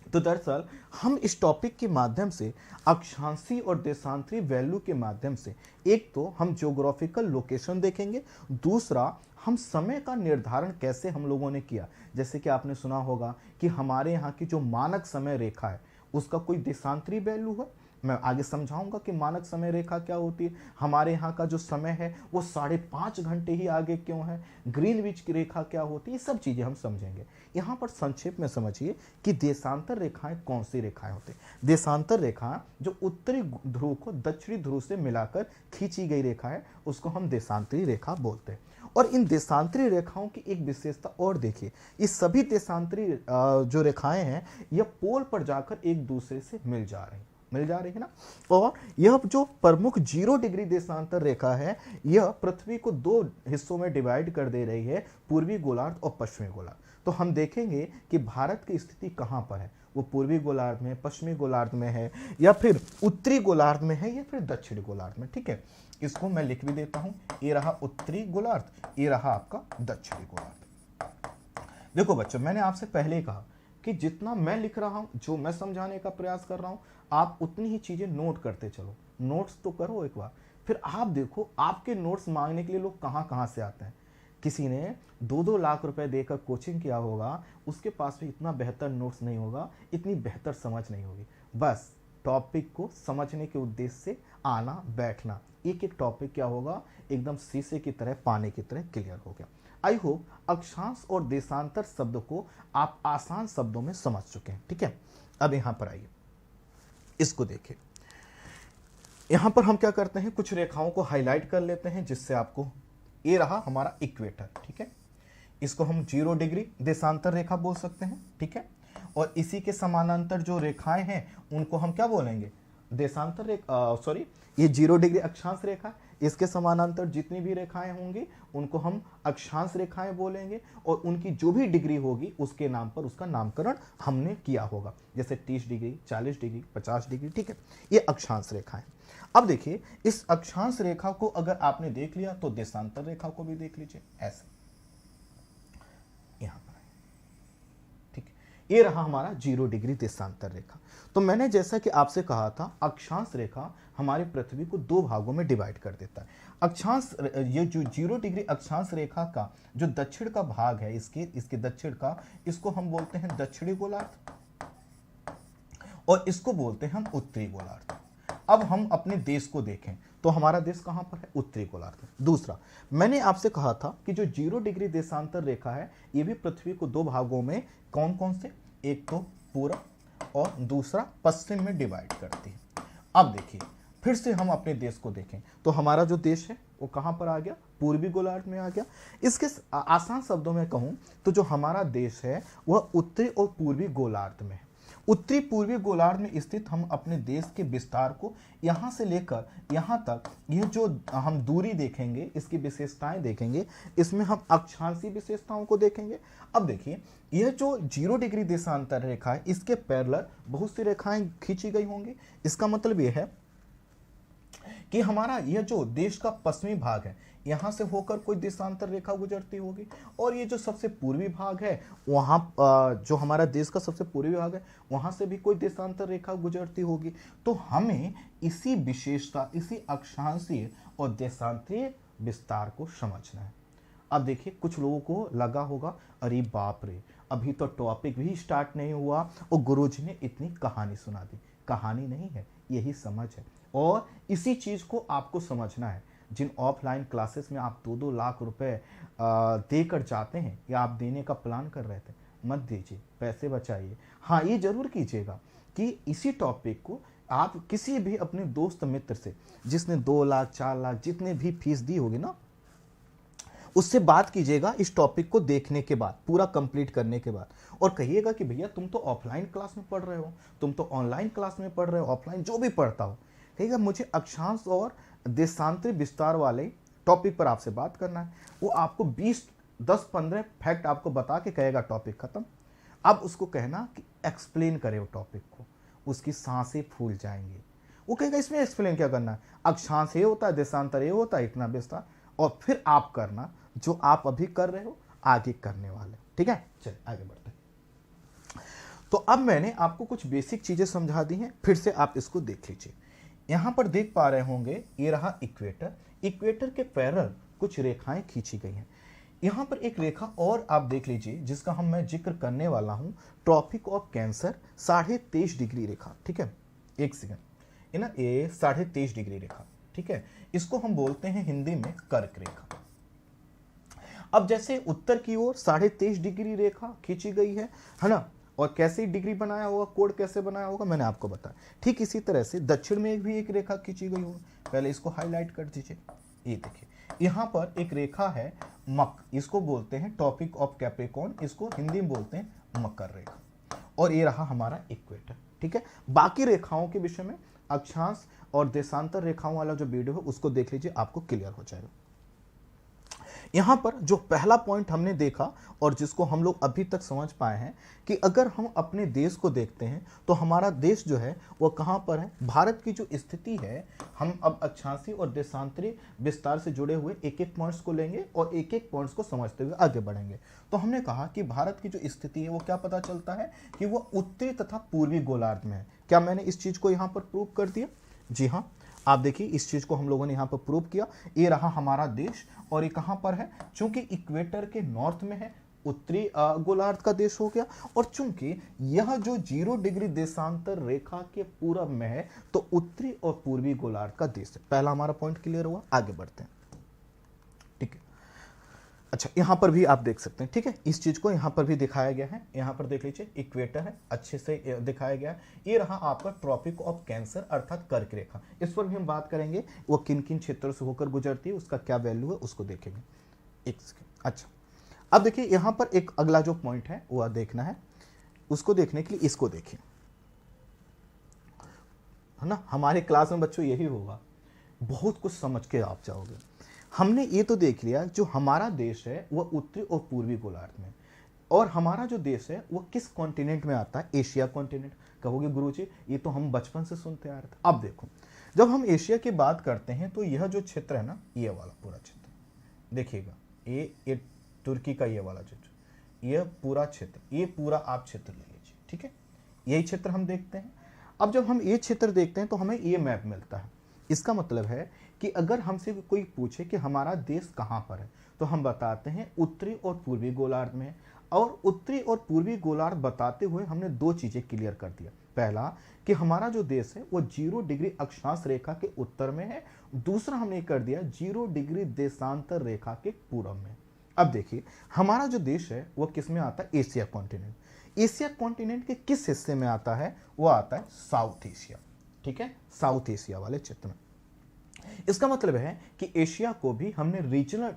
तो दरअसल हम इस टॉपिक के माध्यम से अक्षांशीय और देशांतरी वैल्यू के माध्यम से एक तो हम ज्योग्राफिकल लोकेशन देखेंगे, दूसरा हम समय का निर्धारण कैसे हम लोगों ने किया। जैसे कि आपने सुना होगा कि हमारे यहाँ की जो मानक समय रेखा है उसका कोई देशांतरी वैल्यू है। मैं आगे समझाऊंगा कि मानक समय रेखा क्या होती है, हमारे यहाँ का जो समय है वो 5.5 घंटे ही आगे क्यों है, ग्रीनविच की रेखा क्या होती है, ये सब चीज़ें हम समझेंगे। यहाँ पर संक्षेप में समझिए कि देशांतर रेखाएं कौन सी रेखाएं होती हैं। देशांतर रेखाएं जो उत्तरी ध्रुव को दक्षिणी ध्रुव से मिलाकर खींची गई रेखा है उसको हम देशांतरी रेखा बोलते हैं। और इन देशांतरी रेखाओं की एक विशेषता और देखिए, इस सभी देशांतरी जो रेखाएं हैं यह पोल पर जाकर एक दूसरे से मिल जा रही है ना। और यह जो प्रमुख 0 डिग्री देशांतर रेखा है यह पृथ्वी को 2 हिस्सों में डिवाइड कर दे रही है, पूर्वी गोलार्ध और पश्चिमी गोलार्ध। तो हम देखेंगे कि भारत की स्थिति कहां पर है, वो पूर्वी गोलार्ध में, पश्चिमी गोलार्ध में है, या फिर उत्तरी गोलार्ध में है, या फिर दक्षिणी गोलार्ध में। ठीक है, इसको मैं लिख भी देता हूं, ये रहा उत्तरी गोलार्ध, ये रहा आपका दक्षिणी गोलार्ध। देखो बच्चों, मैंने आपसे पहले ही कहा कि जितना मैं लिख रहा हूं, जो मैं समझाने का प्रयास कर रहा हूं, आप उतनी ही चीजें नोट करते चलो। नोट्स तो करो एक बार, फिर आप देखो आपके नोट्स मांगने के लिए लोग कहां कहां से आते हैं। किसी ने 2-2 लाख रुपए देकर कोचिंग किया होगा, उसके पास भी इतना बेहतर नोट्स नहीं होगा, इतनी बेहतर समझ नहीं होगी। बस टॉपिक को समझने के उद्देश्य से आना बैठना, एक एक टॉपिक क्या होगा एकदम शीशे की तरह, पानी की तरह क्लियर हो गया। आई होप अक्षांश और देशांतर शब्द को आप आसान शब्दों में समझ चुके हैं। ठीक है, अब यहां पर आइए, इसको देखिए। यहां पर हम क्या करते हैं, कुछ रेखाओं को हाईलाइट कर लेते हैं जिससे आपको, ये रहा हमारा इक्वेटर। ठीक है, इसको हम 0 डिग्री देशांतर रेखा बोल सकते हैं। ठीक है, और इसी के समानांतर जो रेखाएं हैं उनको हम क्या बोलेंगे, देशांतर रेखा, सॉरी, ये 0 डिग्री अक्षांश रेखा, इसके समानांतर जितनी भी रेखाएं होंगी उनको हम अक्षांश रेखाएं बोलेंगे, और उनकी जो भी डिग्री होगी उसके नाम पर उसका नामकरण हमने किया होगा, जैसे 30 डिग्री, 40 डिग्री, 50 डिग्री। ठीक है, ये अक्षांश रेखाएं। अब देखिए, इस अक्षांश रेखा को अगर आपने देख लिया तो देशांतर रेखा को भी देख लीजिए, ऐसे यहां पर। ठीक, ये रहा हमारा 0 डिग्री देशांतर रेखा। तो मैंने जैसा कि आपसे कहा था, अक्षांश रेखा हमारी पृथ्वी को 2 भागों में डिवाइड कर देता है। अक्षांश, ये जो 0 डिग्री अक्षांश रेखा का जो दक्षिण का भाग है, इसके दक्षिण का, इसको हम बोलते हैं दक्षिणी गोलार्ध, और इसको बोलते हैं हम उत्तरी गोलार्ध। अब हम अपने देश को देखें तो हमारा देश कहां पर है, उत्तरी गोलार्ध में। दूसरा, मैंने आपसे कहा था कि जो 0 डिग्री देशांतर रेखा है ये भी पृथ्वी को 2 भागों में, कौन कौन से, एक तो पूर्व और दूसरा पश्चिम में डिवाइड करती है। अब देखिए, फिर से हम अपने देश को देखें तो हमारा जो देश है वो कहां पर आ गया, पूर्वी गोलार्ध में आ गया। इसके आसान शब्दों में कहूं तो जो हमारा देश है वह उत्तरी और पूर्वी गोलार्ध में है। उत्तरी पूर्वी गोलार्ध में स्थित हम अपने देश के विस्तार को यहां से लेकर यहां तक, ये जो हम दूरी देखेंगे, इसकी विशेषताएं देखेंगे, इसमें हम अक्षांशीय विशेषताओं को देखेंगे। अब देखिए, यह जो 0 डिग्री देशांतर रेखा है इसके पैरेलल बहुत सी रेखाएं खींची गई होंगी। इसका मतलब यह है कि हमारा यह जो देश का पश्चिमी भाग है यहां से होकर कोई देशांतर रेखा गुजरती होगी, और ये जो सबसे पूर्वी भाग है वहां, जो हमारा देश का सबसे पूर्वी भाग है वहां से भी कोई देशांतर रेखा गुजरती होगी। तो हमें इसी विशेषता, इसी अक्षांशीय और देशांतरीय विस्तार को समझना है। अब देखिए, कुछ लोगों को लगा होगा अरे बाप रे, अभी तो टॉपिक भी स्टार्ट नहीं हुआ और गुरुजी ने इतनी कहानी सुना दी। कहानी नहीं है, यही समझ है, और इसी चीज को आपको समझना है। जिन ऑफलाइन क्लासेस में आप 2-2 लाख रुपए देकर जाते हैं या आप देने का प्लान कर रहे थे, मत दीजिए, पैसे बचाइए। हाँ, ये जरूर कीजिएगा कि इसी टॉपिक को आप किसी भी अपने दोस्त मित्र से, जिसने 2 लाख 4 लाख जितने भी फीस दी होगी ना, उससे बात कीजिएगा इस टॉपिक को देखने के बाद, पूरा कंप्लीट करने के बाद, और कहिएगा कि भैया तुम तो ऑफलाइन क्लास में पढ़ रहे हो, तुम तो ऑनलाइन क्लास में पढ़ रहे हो, ऑफलाइन जो भी पढ़ता हो, ठीक है, मुझे अक्षांश और देशांतरी विस्तार वाले टॉपिक पर आपसे बात करना है। वो आपको 10-15 फैक्ट आपको बता के कहेगा टॉपिक खत्म। अब उसको कहना कि एक्सप्लेन करे वो टॉपिक को, उसकी सांसें फूल जाएंगी। वो कहेगा इसमें एक्सप्लेन क्या करना है, अक्षांश ये होता है, देशांतर ये होता है, इतना विस्तार, और फिर आप करना जो आप अभी कर रहे हो, आगे करने वाले। ठीक है, चलिए आगे बढ़ते हैं। तो अब मैंने आपको कुछ बेसिक चीजें समझा दी हैं, फिर से आप इसको देख लीजिए। यहां पर देख पा रहे होंगे, ये रहा इक्वेटर, इक्वेटर के पैरेलल कुछ रेखाएं खींची गई हैं। यहां पर एक रेखा और आप देख लीजिए जिसका मैं जिक्र करने वाला हूं, ट्रॉपिक ऑफ कैंसर 23.5 डिग्री रेखा। ठीक है, एक सेकंड, ये ना ये 23.5 डिग्री रेखा। ठीक है, इसको हम बोलते हैं हिंदी में कर्क रेखा। अब जैसे उत्तर की ओर 23.5 डिग्री रेखा खींची गई है ना, और कैसे डिग्री बनाया होगा, कोड कैसे बनाया होगा मैंने आपको बताया। ठीक इसी तरह से दक्षिण में भी एक रेखा खींची गई होगी, पहले इसको हाईलाइट कर दीजिए। ये देखिए यहां पर एक रेखा है मक, इसको बोलते हैं टॉपिक ऑफ कैप्रिकॉर्न, इसको हिंदी में बोलते हैं मकर रेखा, और ये रहा हमारा इक्वेटर। ठीक है, बाकी रेखाओं के विषय में अक्षांश और देशांतर रेखाओं वाला जो वीडियो है उसको देख लीजिए, आपको क्लियर हो जाएगा। यहां पर जो पहला पॉइंट हमने देखा और जिसको हम लोग अभी तक समझ पाए हैं कि अगर हम अपने देश को देखते हैं तो हमारा देश जो है वो कहां पर है, भारत की जो स्थिति है, हम अब अक्षांशीय और देशांतरी विस्तार से जुड़े हुए एक एक पॉइंट्स को लेंगे और एक एक पॉइंट्स को समझते हुए आगे बढ़ेंगे। तो हमने कहा कि भारत की जो स्थिति है वो क्या पता चलता है कि वो उत्तरी तथा पूर्वी गोलार्ध में है। क्या मैंने इस चीज को यहां पर प्रूव कर दिया? जी हाँ, आप देखिए इस चीज को हम लोगों ने यहां पर प्रूव किया। ये रहा हमारा देश, और ये कहां पर है, चूंकि इक्वेटर के नॉर्थ में है, उत्तरी गोलार्ध का देश हो गया, और चूंकि यह जो 0 डिग्री देशांतर रेखा के पूरब में है तो उत्तरी और पूर्वी गोलार्ध का देश है। पहला हमारा पॉइंट क्लियर हुआ, आगे बढ़ते हैं। ठीक है, अच्छा यहां पर भी आप देख सकते हैं। ठीक है, इस चीज को यहां पर भी दिखाया गया है, यहां पर देख लीजिए इक्वेटर है, अच्छे से दिखाया गया है। ये रहा आपका ट्रॉपिक ऑफ कैंसर अर्थात कर्क रेखा, इस पर भी हम बात करेंगे, वो किन किन क्षेत्रों से होकर गुजरती है, उसका क्या वैल्यू है उसको देखेंगे। एक सेकेंड, अच्छा अब देखिए यहां पर एक अगला जो पॉइंट है वो देखना है, उसको देखने के लिए इसको देखिए, है ना। हमारे क्लास में बच्चों यही होगा, बहुत कुछ समझ के आप जाओगे। हमने ये तो देख लिया जो हमारा देश है वह उत्तरी और पूर्वी गोलार्ध में, और हमारा जो देश है वो किस कॉन्टिनेंट में आता है, एशिया कॉन्टिनेंट। कहोगे गुरुजी ये तो हम बचपन से सुनते आ रहे थे। अब देखो जब हम एशिया की बात करते हैं तो यह जो क्षेत्र है ना, ये वाला पूरा क्षेत्र देखिएगा, ये तुर्की का ये वाला क्षेत्र, यह पूरा क्षेत्र, ये पूरा आप क्षेत्र ले लीजिए। ठीक है, यही क्षेत्र हम देखते हैं। अब जब हम ये क्षेत्र देखते हैं तो हमें ये मैप मिलता है। इसका मतलब है कि अगर हमसे कोई पूछे कि हमारा देश कहाँ पर है तो हम बताते हैं उत्तरी और पूर्वी गोलार्ध में है। और उत्तरी और पूर्वी गोलार्ध बताते हुए हमने दो चीजें क्लियर कर दिया। पहला कि हमारा जो देश है वो 0 डिग्री अक्षांश रेखा के उत्तर में है, दूसरा हमने कर दिया 0 डिग्री देशांतर रेखा के पूर्व में। अब देखिए हमारा जो देश है वो किस में आता है, एशिया कॉन्टिनेंट। एशिया कॉन्टिनेंट के किस हिस्से में आता है, वो आता है साउथ एशिया। ठीक है, साउथ एशिया वाले क्षेत्र में। इसका मतलब है कि एशिया को भी हमने रीजनल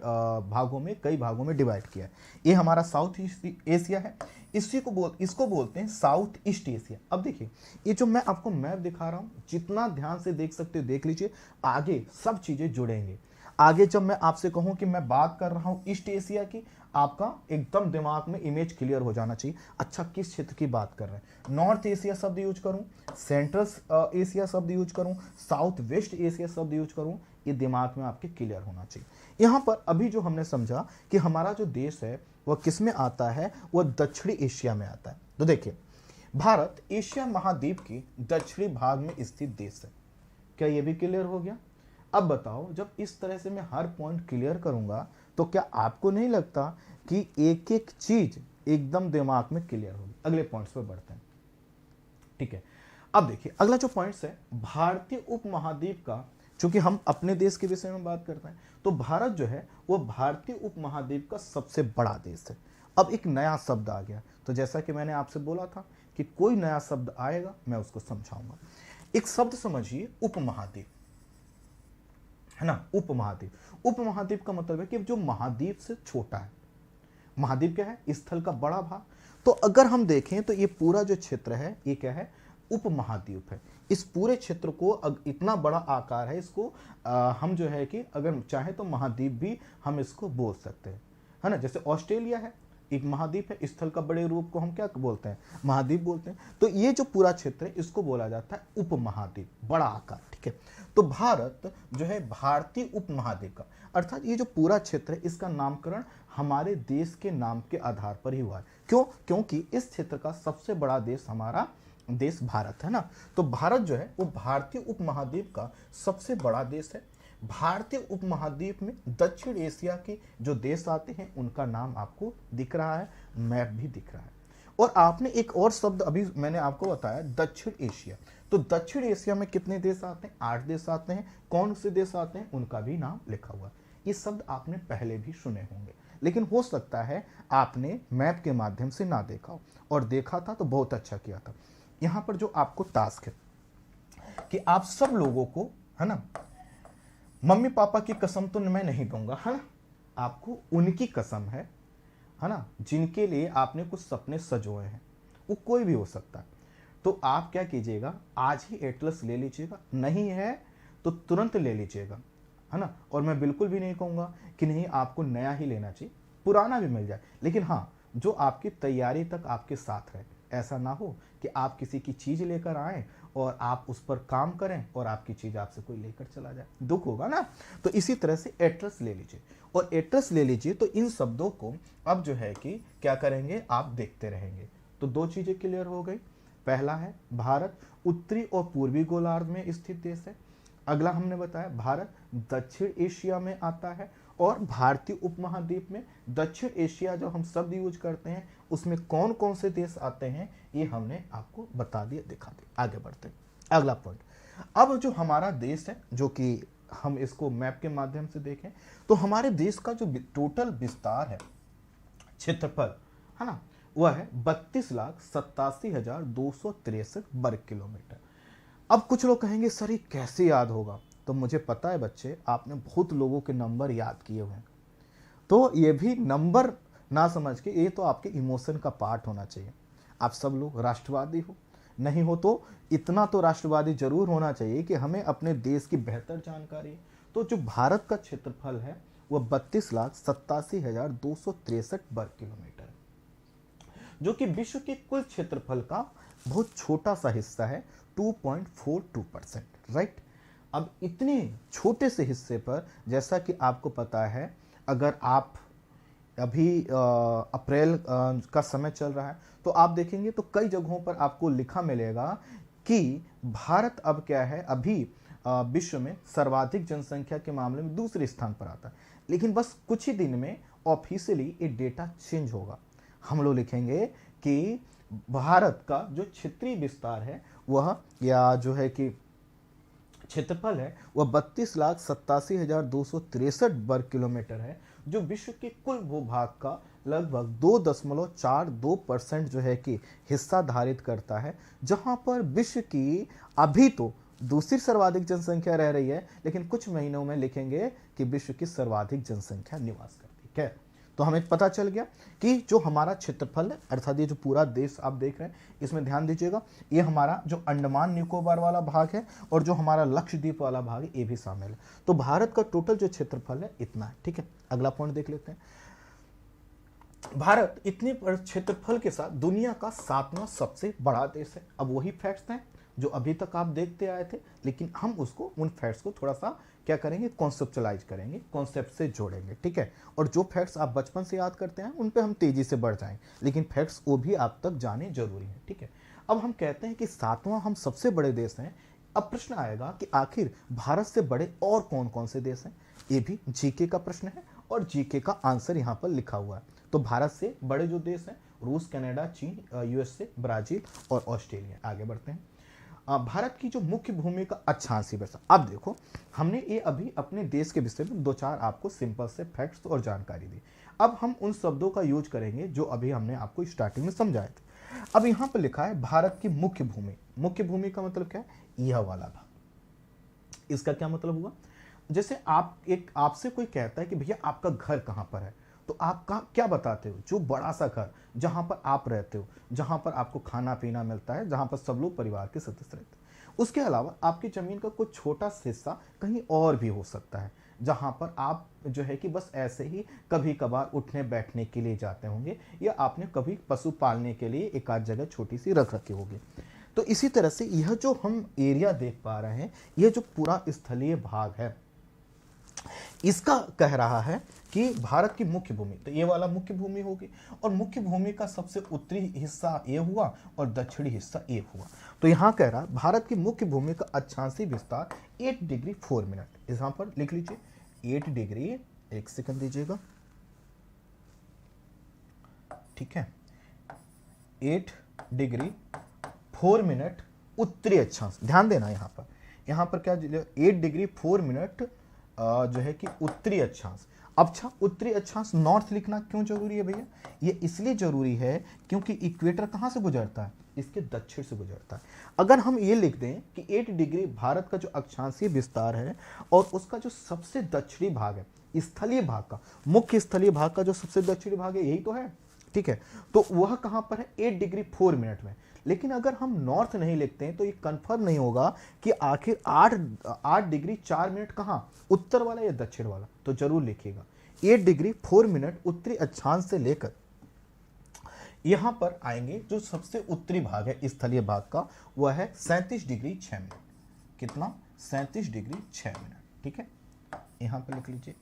भागों में, कई भागों में डिवाइड किया है। ये हमारा साउथ एशिया है, इसको बोलते हैं साउथ ईस्ट एशिया। अब देखिए ये जो मैं आपको मैप दिखा रहा हूं, जितना ध्यान से देख सकते हो देख लीजिए, आगे सब चीजें जुड़ेंगे। आगे जब मैं आपसे कहूं कि मैं बात कर रहा हूं ईस्ट एशिया की, आपका एकदम दिमाग में इमेज क्लियर हो जाना चाहिए, अच्छा किस क्षेत्र की बात कर रहे हैं। नॉर्थ एशिया शब्द यूज करूं, सेंट्रल एशिया शब्द यूज करूं, साउथ वेस्ट एशिया शब्द यूज करूं, ये दिमाग में आपके क्लियर होना चाहिए। यहां पर अभी जो हमने समझा कि हमारा जो देश है वह किस में आता है, वह दक्षिणी एशिया में आता है। तो देखिए भारत एशिया महाद्वीप की दक्षिणी भाग में स्थित देश है। क्या यह भी क्लियर हो गया? अब बताओ जब इस तरह से मैं हर पॉइंट क्लियर करूंगा तो क्या आपको नहीं लगता कि एक एक चीज एकदम दिमाग में क्लियर होगी? अगले पॉइंट्स पर बढ़ते हैं। ठीक है, अब देखिए अगला जो पॉइंट्स है भारतीय उपमहाद्वीप का, चूंकि हम अपने देश के विषय में बात करते हैं तो भारत जो है वो भारतीय उपमहाद्वीप का सबसे बड़ा देश है। अब एक नया शब्द आ गया, तो जैसा कि मैंने आपसे बोला था कि कोई नया शब्द आएगा मैं उसको समझाऊंगा। एक शब्द समझिए उपमहाद्वीप, है ना। उपमहाद्वीप, उपमहाद्वीप का मतलब है कि जो महाद्वीप से छोटा है। महाद्वीप क्या है, स्थल का बड़ा भाग। तो अगर हम देखें तो ये पूरा जो क्षेत्र है ये क्या है, उपमहाद्वीप है। इस पूरे क्षेत्र को इतना बड़ा आकार है, इसको हम जो है कि अगर चाहे तो महाद्वीप भी हम इसको बोल सकते हैं, है ना। जैसे ऑस्ट्रेलिया है एक महाद्वीप है, स्थल का बड़े रूप को हम क्या बोलते हैं, महाद्वीप बोलते हैं। तो ये जो पूरा क्षेत्र है इसको बोला जाता है उपमहाद्वीप, बड़ा आकार। ठीक है, तो भारत जो है भारतीय उपमहाद्वीप का, अर्थात ये जो पूरा क्षेत्र है इसका नामकरण हमारे देश के नाम के आधार पर ही हुआ है। क्यों? क्योंकि इस क्षेत्र का सबसे बड़ा देश हमारा देश भारत है ना। तो भारत जो है वो भारतीय उपमहाद्वीप का सबसे बड़ा देश है। भारतीय उपमहाद्वीप में दक्षिण एशिया के जो देश आते हैं उनका नाम आपको दिख रहा है, मैप भी दिख रहा है। और आपने एक और शब्द अभी मैंने आपको बताया, दक्षिण एशिया। तो दक्षिण एशिया में कितने देश आते हैं? 8 देश आते हैं। कौन से देश आते हैं उनका भी नाम लिखा हुआ है। ये शब्द आपने पहले भी सुने होंगे, लेकिन हो सकता है आपने मैप के माध्यम से ना देखा हो, और देखा था तो बहुत अच्छा किया था। यहाँ पर जो आपको टास्क है कि आप सब लोगों को, है ना, मम्मी पापा की कसम तो मैं नहीं दूंगा, है ना, आपको उनकी कसम है ना, जिनके लिए आपने कुछ सपने सजोए हैं, वो कोई भी हो सकता है। तो आप क्या कीजिएगा, आज ही एटलस ले लीजिएगा, नहीं है तो तुरंत ले लीजिएगा, है ना। और मैं बिल्कुल भी नहीं कहूँगा कि नहीं आपको नया ही लेना चाहिए, पुराना भी मिल जाए, लेकिन हाँ जो आपकी तैयारी तक आपके साथ रहे। ऐसा ना हो कि आप किसी की चीज़ लेकर आएँ और आप उस पर काम करें और आपकी चीज़ आपसे कोई लेकर चला जाए, दुख होगा ना। तो इसी तरह से एड्रेस ले लीजिए, और एड्रेस ले लीजिए तो इन शब्दों को अब जो है कि क्या करेंगे, आप देखते रहेंगे। तो 2 चीज़ें क्लियर हो गई। पहला है भारत उत्तरी और पूर्वी गोलार्ध में स्थित देश है। अगला हमने बताया भारत दक्षिण एशिया में आता है, और भारतीय उपमहाद्वीप में दक्षिण एशिया जो हम शब्द यूज करते हैं उसमें कौन कौन से देश आते हैं ये हमने आपको बता दिया, दिखा दिया। आगे बढ़ते हैं अगला पॉइंट। अब जो हमारा देश है, जो कि हम इसको मैप के माध्यम से देखें तो हमारे देश का जो टोटल विस्तार है, क्षेत्रफल, है ना, वह है 32,87,263 वर्ग किलोमीटर। अब कुछ लोग कहेंगे सर ये कैसे याद होगा? तो मुझे पता है बच्चे, आपने बहुत लोगों के नंबर याद किए हुए हैं, तो ये भी नंबर ना समझ के, ये तो आपके इमोशन का पार्ट होना चाहिए। आप सब लोग राष्ट्रवादी हो, नहीं हो तो इतना तो राष्ट्रवादी जरूर होना चाहिए कि हमें अपने देश की बेहतर जानकारी। तो जो भारत का क्षेत्रफल है वह 32,87,263 वर्ग किलोमीटर है, जो कि विश्व के कुल क्षेत्रफल का बहुत छोटा सा हिस्सा है, 2.42%, राइट। अब इतने छोटे से हिस्से पर, जैसा कि आपको पता है, अगर आप अभी अप्रैल का समय चल रहा है तो आप देखेंगे तो कई जगहों पर आपको लिखा मिलेगा कि भारत अब क्या है, अभी विश्व में सर्वाधिक जनसंख्या के मामले में दूसरे स्थान पर आता है। लेकिन बस कुछ ही दिन में ऑफिशियली ये डेटा चेंज होगा। हम लोग लिखेंगे कि भारत का जो क्षेत्रीय विस्तार है वह, या जो है कि क्षेत्रफल है, वह 32,87,263 वर्ग किलोमीटर है, जो विश्व के कुल भूभाग का लगभग 2.42% जो है कि हिस्सा धारित करता है, जहां पर विश्व की अभी तो दूसरी सर्वाधिक जनसंख्या रह रही है, लेकिन कुछ महीनों में लिखेंगे कि विश्व की सर्वाधिक जनसंख्या निवास करती है। तो हमें पता चल गया कि जो हमारा क्षेत्रफल है, अर्थात ये जो पूरा देश आप देख रहे हैं, इसमें ध्यान दीजिएगा, ये हमारा जो अंडमान निकोबार वाला भाग है और जो हमारा लक्षद्वीप वाला भाग है ये भी शामिल है। तो भारत का टोटल जो क्षेत्रफल है इतना है, ठीक है। अगला पॉइंट देख लेते हैं। भारत इतने क्षेत्रफल के साथ दुनिया का 7वां सबसे बड़ा देश है। अब वही फैक्ट्स हैं जो अभी तक आप देखते आए थे, लेकिन हम उसको, उन फैक्ट्स को थोड़ा सा क्या करेंगे, कॉन्सेप्चुअलाइज करेंगे, कॉन्सेप्ट से जोड़ेंगे, ठीक है। और जो फैक्ट्स आप बचपन से याद करते हैं उन पे हम तेजी से बढ़ जाएंगे, लेकिन फैक्ट्स वो भी आप तक जाने जरूरी है, ठीक है। अब हम कहते हैं कि 7वां हम सबसे बड़े देश हैं। अब प्रश्न आएगा कि आखिर भारत से बड़े और कौन कौन से देश हैं? ये भी जीके का प्रश्न है, और जीके का आंसर यहाँ पर लिखा हुआ है। तो भारत से बड़े जो देश हैं, रूस, कनाडा, चीन, यूएसए, ब्राजील और ऑस्ट्रेलिया। आगे बढ़ते हैं। भारत की जो मुख्य भूमि का अच्छांशी वर्षा। अब देखो, हमने ये अभी अपने देश के विषय में 2-4 आपको सिंपल से फैक्ट्स और जानकारी दी। अब हम उन शब्दों का यूज करेंगे जो अभी हमने आपको स्टार्टिंग में समझाए थे। अब यहाँ पर लिखा है भारत की मुख्य भूमि। मुख्य भूमि का मतलब क्या है? यह वाला भाग। इसका क्या मतलब हुआ? जैसे आपसे कोई कहता है कि भैया आपका घर कहाँ पर है, तो आप क्या बताते हो? जो बड़ा सा घर जहां पर आप रहते हो, जहां पर आपको खाना पीना मिलता है, जहां पर सब लोग परिवार के सदस्य रहते हैं। उसके अलावा आपकी जमीन का कुछ छोटा हिस्सा कहीं और भी हो सकता है, जहां पर आप जो है कि बस ऐसे ही कभी कभार उठने बैठने के लिए जाते होंगे, या आपने कभी पशु पालने के लिए एक आध जगह छोटी सी रख रखी होगी। तो इसी तरह से यह जो हम एरिया देख पा रहे हैं, यह जो पूरा स्थलीय भाग है, इसका कह रहा है कि भारत की मुख्य भूमि, तो ये वाला मुख्य भूमि होगी, और मुख्य भूमि का सबसे उत्तरी हिस्सा ये हुआ और दक्षिणी हिस्सा ये हुआ। तो यहां कह रहा है भारत की मुख्य भूमि का अक्षांशीय विस्तार 8 डिग्री 4 मिनट। यहां पर लिख लीजिए 8 डिग्री, एक सेकंड दीजिएगा, ठीक है, 8 डिग्री 4 मिनट उत्तरी अक्षांश। ध्यान देना यहां पर क्या 8 डिग्री 4 मिनट जो है कि उत्तरी अक्षांश। अच्छा, उत्तरी अक्षांश नॉर्थ लिखना क्यों जरूरी है भैया? ये इसलिए जरूरी है क्योंकि इक्वेटर कहां से गुजरता है? इसके दक्षिण से गुजरता है। अगर हम ये लिख दें कि 8 डिग्री भारत का जो अक्षांशीय विस्तार है और उसका जो सबसे दक्षिणी भाग है, स्थलीय भाग का, मुख्य स्थलीय भाग का जो सबसे दक्षिणी भाग है, यही तो है, ठीक है, तो वह कहां पर है? 8 डिग्री 4 मिनट में। लेकिन अगर हम नॉर्थ नहीं लिखते हैं तो ये कंफर्म नहीं होगा कि आखिर 8 डिग्री 4 मिनट कहां, उत्तर वाला या दक्षिण वाला। तो जरूर लिखिएगा 8 डिग्री 4 मिनट उत्तरी अक्षांश से लेकर यहां पर आएंगे जो सबसे उत्तरी भाग है स्थलीय भाग का, वह है 37 डिग्री 6 मिनट। कितना? 37 डिग्री 6 मिनट, ठीक है। यहां पर लिख लीजिए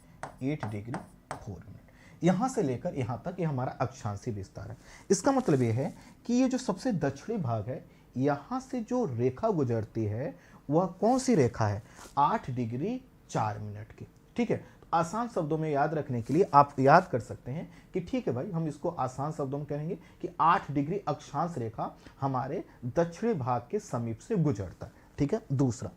8 डिग्री 4 मिनट। यहां से लेकर यहां तक ये हमारा अक्षांशीय विस्तार है। इसका मतलब यह है कि ये जो सबसे दक्षिणी भाग है, यहां से जो रेखा गुजरती है वह कौन सी रेखा है? 8 डिग्री 4 मिनट की, ठीक है। तो आसान शब्दों में याद रखने के लिए आप याद कर सकते हैं कि ठीक है भाई, हम इसको आसान शब्दों में कहेंगे कि 8 डिग्री अक्षांश रेखा हमारे दक्षिणी भाग के समीप से गुजरता है, ठीक है। दूसरा,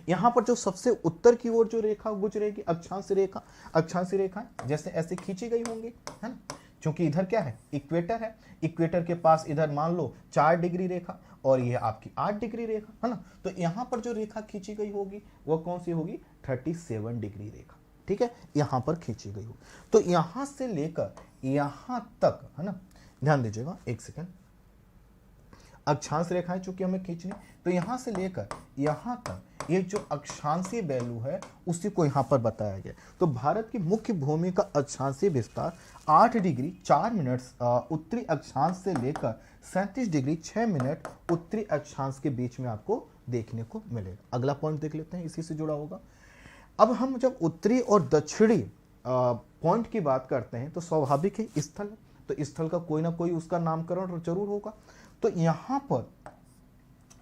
यहां पर जो सबसे उत्तर की ओर जो रेखा गुजरेगी, अक्षांशीय रेखा जैसे ऐसे खींची गई होंगी, है ना, क्योंकि इधर क्या है? इक्वेटर है। इक्वेटर के पास इधर मान लो 4 डिग्री रेखा और ये आपकी 8 डिग्री रेखा, है ना। तो यहां पर जो रेखा खींची गई होगी वह कौन सी होगी? 37 डिग्री रेखा, ठीक है, यहां पर खींची गई होगी। तो यहां से लेकर यहां तक, है ना, ध्यान दीजिएगा, एक सेकंड, अक्षांश रेखाएं चूंकि हमें खींचनी, तो यहां से लेकर यहां तक ये जो अक्षांशीय वैल्यू है उसी को यहां पर बताया गया। तो भारत की मुख्य भूमि का अक्षांशीय विस्तार 8 डिग्री 4 मिनट उत्तरी अक्षांश से लेकर 37 डिग्री 6 मिनट उत्तरी अक्षांश के बीच में आपको देखने को मिलेगा। अगला पॉइंट देख लेते हैं, इसी से जुड़ा होगा। अब हम जब उत्तरी और दक्षिणी पॉइंट की बात करते हैं तो स्वाभाविक है स्थल, तो स्थल का कोई ना कोई उसका नामकरण जरूर होगा। तो यहां पर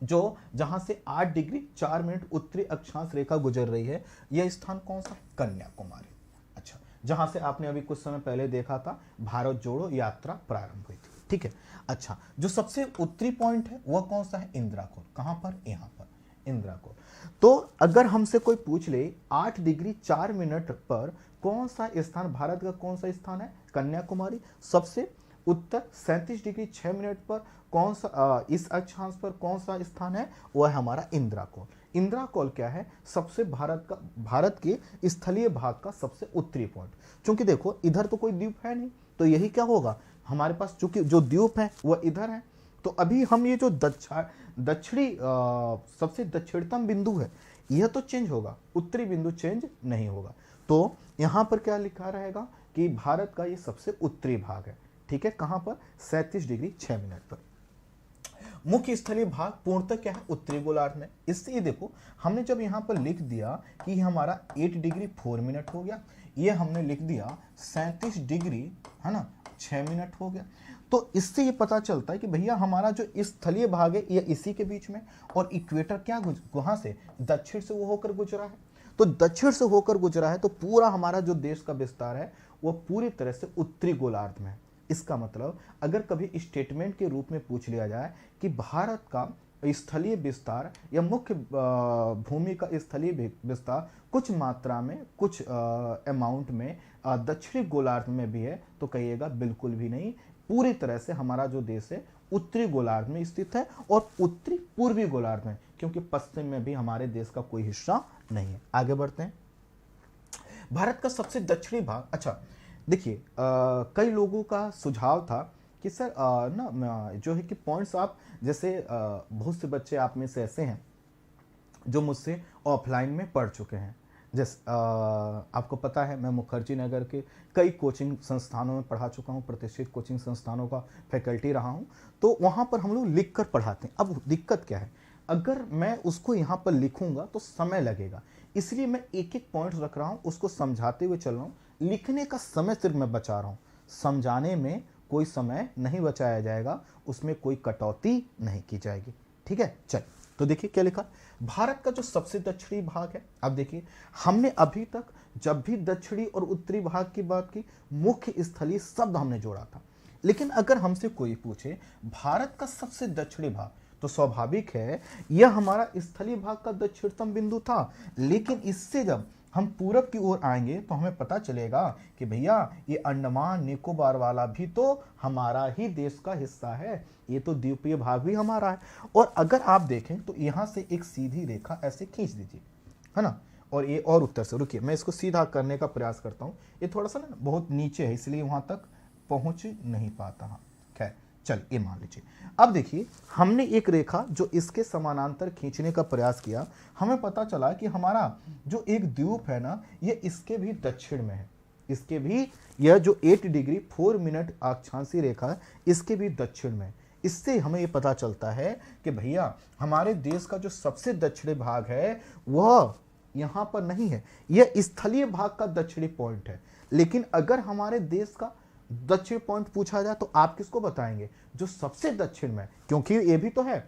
जो जहां से 8 डिग्री 4 मिनट उत्तरी अक्षांश रेखा गुजर रही है, यह स्थान कौन सा? कन्याकुमारी। अच्छा, जहां से आपने अभी कुछ समय पहले देखा था भारत जोड़ो यात्रा प्रारंभ हुई थी, ठीक है। अच्छा, जो सबसे उत्तरी पॉइंट है वह कौन सा है? इंदिराकोल। कहां पर? यहां पर इंदिराकोल। तो अगर हमसे कोई पूछ ले 8 डिग्री 4 मिनट पर कौन सा स्थान, भारत का कौन सा स्थान है? कन्याकुमारी। सबसे उत्तर 37 डिग्री 6 मिनट पर कौन सा इस अक्षांश पर कौन सा स्थान है? वह है हमारा इंदिराकोल। इंदिराकोल क्या है? सबसे भारत के स्थलीय भाग का सबसे उत्तरी पॉइंट। क्योंकि देखो इधर तो कोई द्वीप है नहीं, तो यही क्या होगा हमारे पास, चूंकि जो द्वीप है वह इधर है। तो अभी हम ये जो दक्षिणी सबसे दक्षिणतम बिंदु है यह तो चेंज होगा, उत्तरी बिंदु चेंज नहीं होगा। तो यहां पर क्या लिखा रहेगा कि भारत का ये सबसे उत्तरी भाग है, ठीक है। कहां पर? 37 डिग्री 6 मिनट पर। मुख्य स्थलीय भाग पूर्णतः क्या है? उत्तरी गोलार्ध में। इससे ये देखो, हमने जब यहां पर लिख दिया कि हमारा 8 डिग्री 4 मिनट हो गया, ये हमने लिख दिया 37 डिग्री, है ना, 6 मिनट हो गया। तो इससे ये पता चलता है कि भैया हमारा जो स्थलीय भाग है ये इसी के बीच में, और इक्वेटर क्या वहां से दक्षिण से वो होकर गुजरा है। तो दक्षिण से होकर गुजरा है तो पूरा हमारा जो देश का विस्तार है वह पूरी तरह से उत्तरी गोलार्ध में है। इसका मतलब अगर कभी स्टेटमेंट के रूप में पूछ लिया जाए कि भारत का स्थलीय विस्तार या मुख्य भूमि का स्थलीय विस्तार कुछ मात्रा में, कुछ अमाउंट में दक्षिणी गोलार्ध में भी है, तो कहिएगा बिल्कुल भी नहीं। पूरी तरह से हमारा जो देश है उत्तरी गोलार्ध में स्थित है, और उत्तरी पूर्वी गोलार्ध में, क्योंकि पश्चिम में भी हमारे देश का कोई हिस्सा नहीं है। आगे बढ़ते हैं। भारत का सबसे दक्षिणी भाग, अच्छा देखिए, कई लोगों का सुझाव था कि सर जो है कि पॉइंट्स आप जैसे बहुत से बच्चे आप में से ऐसे हैं जो मुझसे ऑफलाइन में पढ़ चुके हैं। जैसे आपको पता है मैं मुखर्जी नगर के कई कोचिंग संस्थानों में पढ़ा चुका हूँ, प्रतिष्ठित कोचिंग संस्थानों का फैकल्टी रहा हूँ। तो वहाँ पर हम लोग लिख कर पढ़ाते हैं। अब दिक्कत क्या है, अगर मैं उसको यहाँ पर लिखूंगा तो समय लगेगा, इसलिए मैं एक एक पॉइंट रख रहा हूँ, उसको समझाते हुए चल रहा हूँ। लिखने का समय सिर्फ मैं बचा रहा हूँ, समझाने में कोई समय नहीं बचाया जाएगा, उसमें कोई कटौती नहीं की जाएगी। ठीक है, चल तो देखिए क्या लिखा, भारत का जो सबसे दक्षिणी भाग है। अब देखिए हमने अभी तक जब भी दक्षिणी और उत्तरी भाग की बात की, मुख्य स्थलीय शब्द हमने जोड़ा था। लेकिन अगर हमसे कोई पूछे भारत का सबसे दक्षिणी भाग, तो स्वाभाविक है यह हमारा स्थलीय भाग का दक्षिणतम बिंदु था। लेकिन इससे जब हम पूरब की ओर आएंगे तो हमें पता चलेगा कि भैया ये अंडमान निकोबार वाला भी तो हमारा ही देश का हिस्सा है, ये तो द्वीपीय भाग भी हमारा है। और अगर आप देखें तो यहां से एक सीधी रेखा ऐसे खींच दीजिए, है ना, और ये और उत्तर से, रुकिए मैं इसको सीधा करने का प्रयास करता हूं, ये थोड़ा सा ना बहुत नीचे है इसलिए वहां तक पहुंच नहीं पाता। हाँ खैर चल ये मान लीजिए। अब देखिए हमने एक रेखा जो इसके समानांतर खींचने का प्रयास किया, हमें पता चला कि हमारा जो एक द्वीप है ना, ये इसके भी दक्षिण में है, इसके भी यह जो 8 डिग्री 4 मिनट अक्षांशीय रेखा है इसके भी दक्षिण में। इससे हमें ये पता चलता है कि भैया हमारे देश का जो सबसे दक्षिणी भाग है वह यहां पर नहीं है, यह स्थलीय भाग का दक्षिणी पॉइंट है। लेकिन अगर हमारे देश का दक्षिण पॉइंट पूछा जाए तो आप किसको बताएंगे, जो सबसे दक्षिण में, क्योंकि ये भी तो है।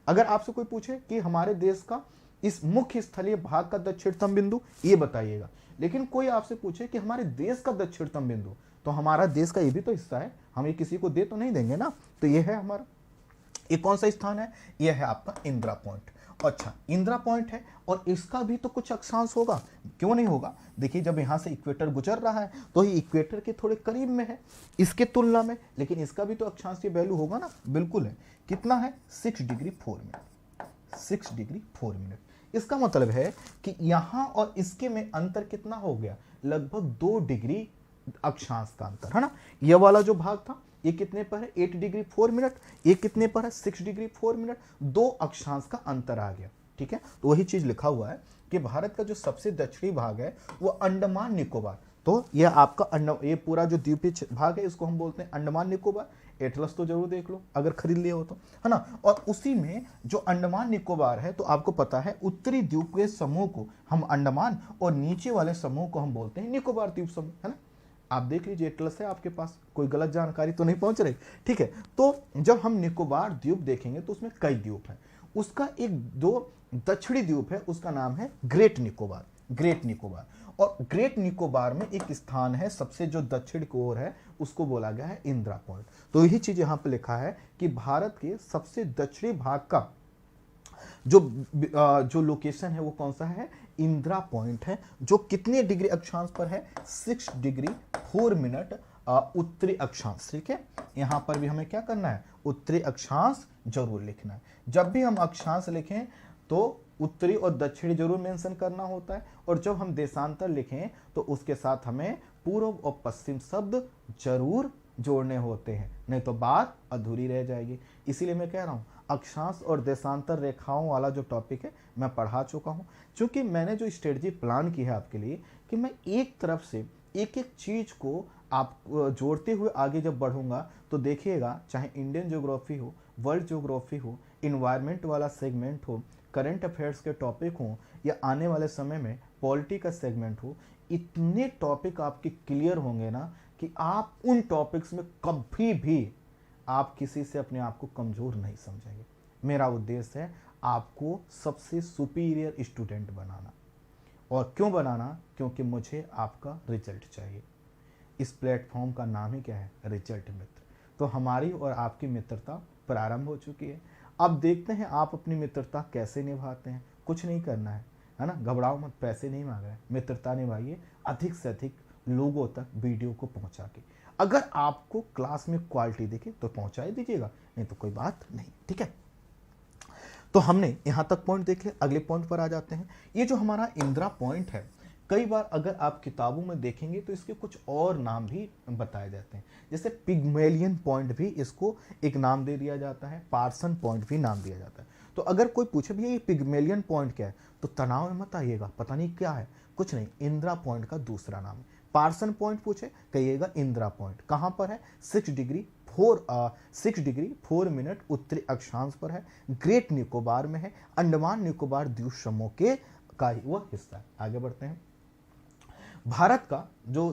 अगर आपसे कोई पूछे कि हमारे देश का इस मुख्य स्थलीय भाग का दक्षिणतम बिंदु, ये बताइएगा। लेकिन कोई आपसे पूछे कि हमारे देश का दक्षिणतम बिंदु, तो हमारा देश का ये भी तो हिस्सा है, हम ये किसी को दे तो नहीं देंगे ना। तो ये है हमारा, ये कौन सा स्थान है, ये है आपका इंदिरा पॉइंट। अच्छा इंदिरा पॉइंट है और इसका भी तो कुछ अक्षांश होगा, क्यों नहीं होगा। देखिए जब यहां से इक्वेटर गुजर रहा है तो ये इक्वेटर के थोड़े करीब में है इसके तुलना में, लेकिन इसका भी तो अक्षांशीय वैल्यू होगा ना, बिल्कुल है। कितना है, 6 डिग्री 4 मिनट, 6 डिग्री 4 मिनट। इसका मतलब है कि यहां और इसके में अंतर कितना हो गया, लगभग 2 डिग्री अक्षांश का अंतर, है ना। यह वाला जो भाग था ये कितने पर है, 8 डिग्री 4 मिनट, ये कितने पर है, 6 डिग्री 4 मिनट, 2 अक्षांश का अंतर आ गया। ठीक है, तो वही चीज लिखा हुआ है कि भारत का जो सबसे दक्षिणी भाग है वो अंडमान निकोबार, तो ये आपका ये पूरा जो द्वीपीय भाग है इसको हम बोलते हैं अंडमान निकोबार। एटलस तो जरूर देख लो अगर खरीद लिए हो तो, है ना। और उसी में जो अंडमान निकोबार है, तो आपको पता है उत्तरी द्वीपीय समूह को हम अंडमान और नीचे वाले समूह को हम बोलते हैं निकोबार द्वीप समूह, है ना। आप देख लीजिए एटलस है आपके पास, कोई गलत जानकारी तो नहीं पहुंच रही। ठीक है, तो जब हम निकोबार द्वीप देखेंगे तो उसमें कई द्वीप हैं, उसका एक दो दक्षिणी द्वीप है, उसका नाम है ग्रेट निकोबार, ग्रेट निकोबार। और ग्रेट निकोबार में एक स्थान है सबसे जो दक्षिण की ओर है, उसको बोला गया है इंदिरा पॉइंट। तो यही चीज यहां पर लिखा है कि भारत के सबसे दक्षिणी भाग का जो लोकेशन है वो कौन सा है, इंदिरा पॉइंट है, जो कितने डिग्री अक्षांश पर है, 6 डिग्री 4 मिनट उत्तरी अक्षांश। ठीक है, यहां पर भी हमें क्या करना है, उत्तरी अक्षांश जरूर लिखना है। जब भी हम अक्षांश लिखें तो उत्तरी और दक्षिणी जरूर मेंशन करना होता है, और जब हम देशांतर लिखें तो उसके साथ हमें पूर्व और पश्चिम शब्द जरूर जोड़ने होते हैं, नहीं तो बात अधूरी रह जाएगी। इसीलिए मैं कह रहा हूं अक्षांश और देशांतर रेखाओं वाला जो टॉपिक है मैं पढ़ा चुका हूं, क्योंकि मैंने जो स्ट्रेटजी प्लान की है आपके लिए कि मैं एक तरफ से एक एक चीज को आप जोड़ते हुए आगे जब बढ़ूंगा तो देखिएगा, चाहे इंडियन ज्योग्राफी हो, वर्ल्ड ज्योग्राफी हो, इन्वायरमेंट वाला सेगमेंट हो, करंट अफेयर्स के टॉपिक हो, या आने वाले समय में पॉलिटी का सेगमेंट हो, इतने टॉपिक आपके क्लियर होंगे ना कि आप उन टॉपिक्स में कभी भी आप किसी से अपने आप को कमजोर नहीं समझेंगे। मेरा उद्देश्य है आपको सबसे सुपीरियर स्टूडेंट बनाना। और क्यों बनाना, क्योंकि मुझे आपका रिजल्ट चाहिए। इस प्लेटफॉर्म का नाम ही क्या है, रिजल्ट मित्र। तो हमारी और आपकी मित्रता प्रारंभ हो चुकी है। अब देखते हैं आप अपनी मित्रता कैसे निभाते हैं। कुछ नहीं करना है ना, घबराओ मत, पैसे नहीं मांग रहे हैं, मित्रता निभाइए अधिक से अधिक लोगों तक वीडियो को पहुंचा के। अगर आपको क्लास में क्वालिटी दिखे तो पहुंचा दीजिएगा, नहीं तो कोई बात नहीं। ठीक है, तो हमने यहां तक पॉइंट देखे, अगले पॉइंट पर आ जाते हैं। ये जो हमारा इंदिरा पॉइंट है, कई बार अगर आप किताबों में देखेंगे तो इसके कुछ और नाम भी बताए जाते हैं, जैसे पिग्मेलियन पॉइंट भी इसको एक नाम दे दिया जाता है, पार्सन पॉइंट भी नाम दिया जाता है। तो अगर कोई पूछे भैया ये पिग्मेलियन पॉइंट क्या है, तो तनाव में मत आइएगा, पता नहीं क्या है, कुछ नहीं, इंदिरा पॉइंट का दूसरा नाम है। पार्सन पॉइंट पूछे कहिएगा इंदिरा पॉइंट, कहां पर है, 6 डिग्री 6 डिग्री 4 मिनट उत्तरी अक्षांश पर है, ग्रेट निकोबार में है, अंडमान निकोबार द्वीप समूह के का ही वह हिस्सा है। आगे बढ़ते हैं। भारत का जो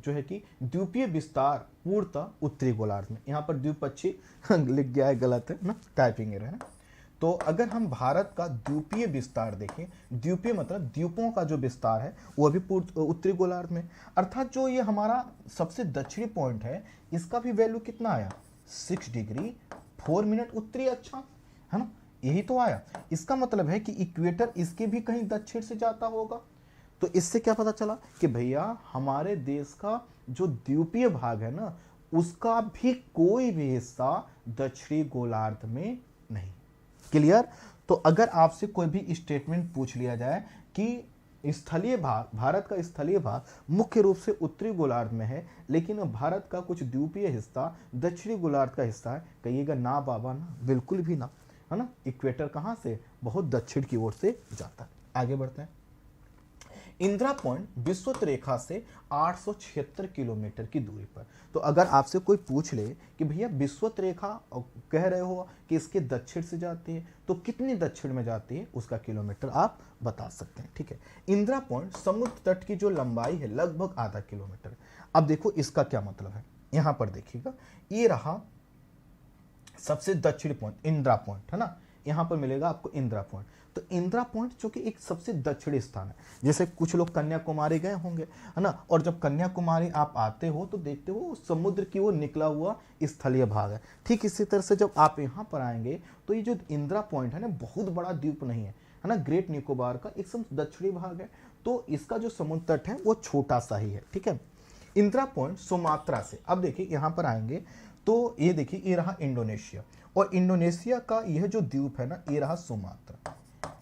है कि द्वीपीय विस्तार पूर्णतः उत्तरी गोलार्ध में, यहाँ पर द्विपक्षी लिख गया है, गलत है ना, टाइपिंग एरर है। तो अगर हम भारत का द्वीपीय विस्तार देखें, द्वीपीय मतलब द्वीपों का जो विस्तार है वो भी उत्तरी गोलार्ध में, अर्थात जो ये हमारा सबसे दक्षिणी पॉइंट है इसका भी वैल्यू कितना आया 6 डिग्री 4 मिनट उत्तरी अक्षांश, है ना, यही तो आया। इसका मतलब है कि इक्वेटर इसके भी कहीं दक्षिण से जाता होगा। तो इससे क्या पता चला कि भैया हमारे देश का जो द्वीपीय भाग है ना उसका भी कोई भी हिस्सा दक्षिणी गोलार्ध में नहीं। क्लियर। तो अगर आपसे कोई भी स्टेटमेंट पूछ लिया जाए कि स्थलीय भाग, भारत का स्थलीय भाग मुख्य रूप से उत्तरी गोलार्ध में है लेकिन भारत का कुछ द्वीपीय हिस्सा दक्षिणी गोलार्ध का हिस्सा है, कहिएगा ना बाबा ना, बिल्कुल भी ना, है ना। इक्वेटर कहाँ से, बहुत दक्षिण की ओर से जाता है। आगे बढ़ते हैं। इंदिरा पॉइंट विषुवत रेखा से 876 किलोमीटर की दूरी पर। तो अगर आपसे कोई पूछ ले कि भैया विषुवत रेखा कह रहे हो कि इसके दक्षिण से जाती है, तो कितनी दक्षिण में जाती है उसका किलोमीटर आप बता सकते हैं। ठीक है। इंदिरा पॉइंट समुद्र तट की जो लंबाई है लगभग आधा किलोमीटर। अब देखो इसका क्या मतलब है, यहां पर देखिएगा, ये रहा सबसे दक्षिणी पॉइंट इंदिरा पॉइंट, है ना, यहां पर मिलेगा आपको इंदिरा पॉइंट। तो इंदिरा पॉइंट जो कि एक सबसे दक्षिणी स्थान है, जैसे कुछ लोग कन्याकुमारी गए होंगे, है ना, और जब कन्याकुमारी आप आते हो तो देखते हो समुद्र की ओर निकला हुआ स्थलीय भाग है। ठीक इसी तरह से जब आप यहाँ पर आएंगे तो ये जो इंदिरा पॉइंट है ना बहुत बड़ा द्वीप नहीं है ना, ग्रेट निकोबार का एकदम दक्षिणी भाग है, तो इसका जो समुद्र तट है वो छोटा सा ही है। ठीक है। इंदिरा पॉइंट सुमात्रा से, अब देखिए यहाँ पर आएंगे तो ये देखिए ये रहा इंडोनेशिया, और इंडोनेशिया का यह जो द्वीप है ना ये रहा सुमात्रा,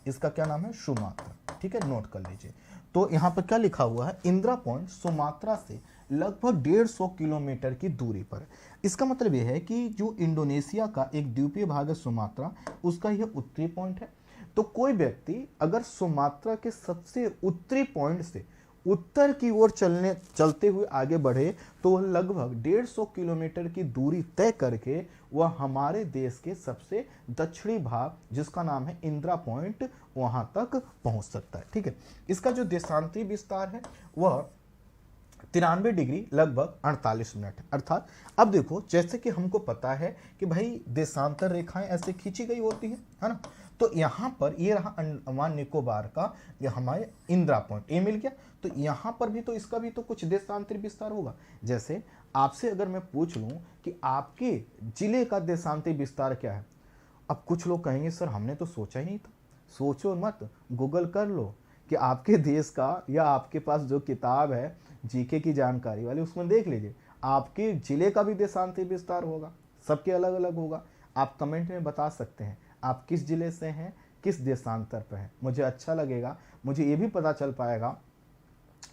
इसका क्या नाम है सुमात्रा। ठीक है, नोट कर लीजिए। तो यहाँ पर क्या लिखा हुआ है, इंदिरा पॉइंट सुमात्रा से लगभग 150 किलोमीटर की दूरी पर। इसका मतलब यह है कि जो इंडोनेशिया का एक द्वीपीय भाग है सुमात्रा, उसका यह उत्तरी पॉइंट है। तो कोई व्यक्ति अगर सुमात्रा के सबसे उत्तरी पॉइंट से उत्तर की ओर चलते हुए आगे बढ़े तो वह लगभग 150 किलोमीटर की दूरी तय करके वह हमारे देश के सबसे दक्षिणी भाग जिसका नाम है इंदिरा पॉइंट वहां तक पहुंच सकता है। ठीक है। इसका जो देशांतरी विस्तार है वह 93 डिग्री लगभग 48 मिनट। अर्थात अब देखो जैसे कि हमको पता है कि भाई देशांतर रेखाएं ऐसे खींची गई होती है ना, तो यहाँ पर ये रहा अंडमान निकोबार का ये हमारे इंदिरा पॉइंट, ये मिल गया। तो यहाँ पर भी तो इसका भी तो कुछ देशांतरी विस्तार होगा। जैसे आपसे अगर मैं पूछ लूँ कि आपके जिले का देशांतरी विस्तार क्या है, अब कुछ लोग कहेंगे सर हमने तो सोचा ही नहीं था। सोचो मत, गूगल कर लो कि आपके देश का या आपके पास जो किताब है जीके की जानकारी वाली उसमें देख लीजिए, आपके जिले का भी देशांतरी विस्तार होगा, सबके अलग अलग होगा। आप कमेंट में बता सकते हैं आप किस जिले से हैं, किस देशांतर पर हैं। मुझे अच्छा लगेगा, मुझे ये भी पता चल पाएगा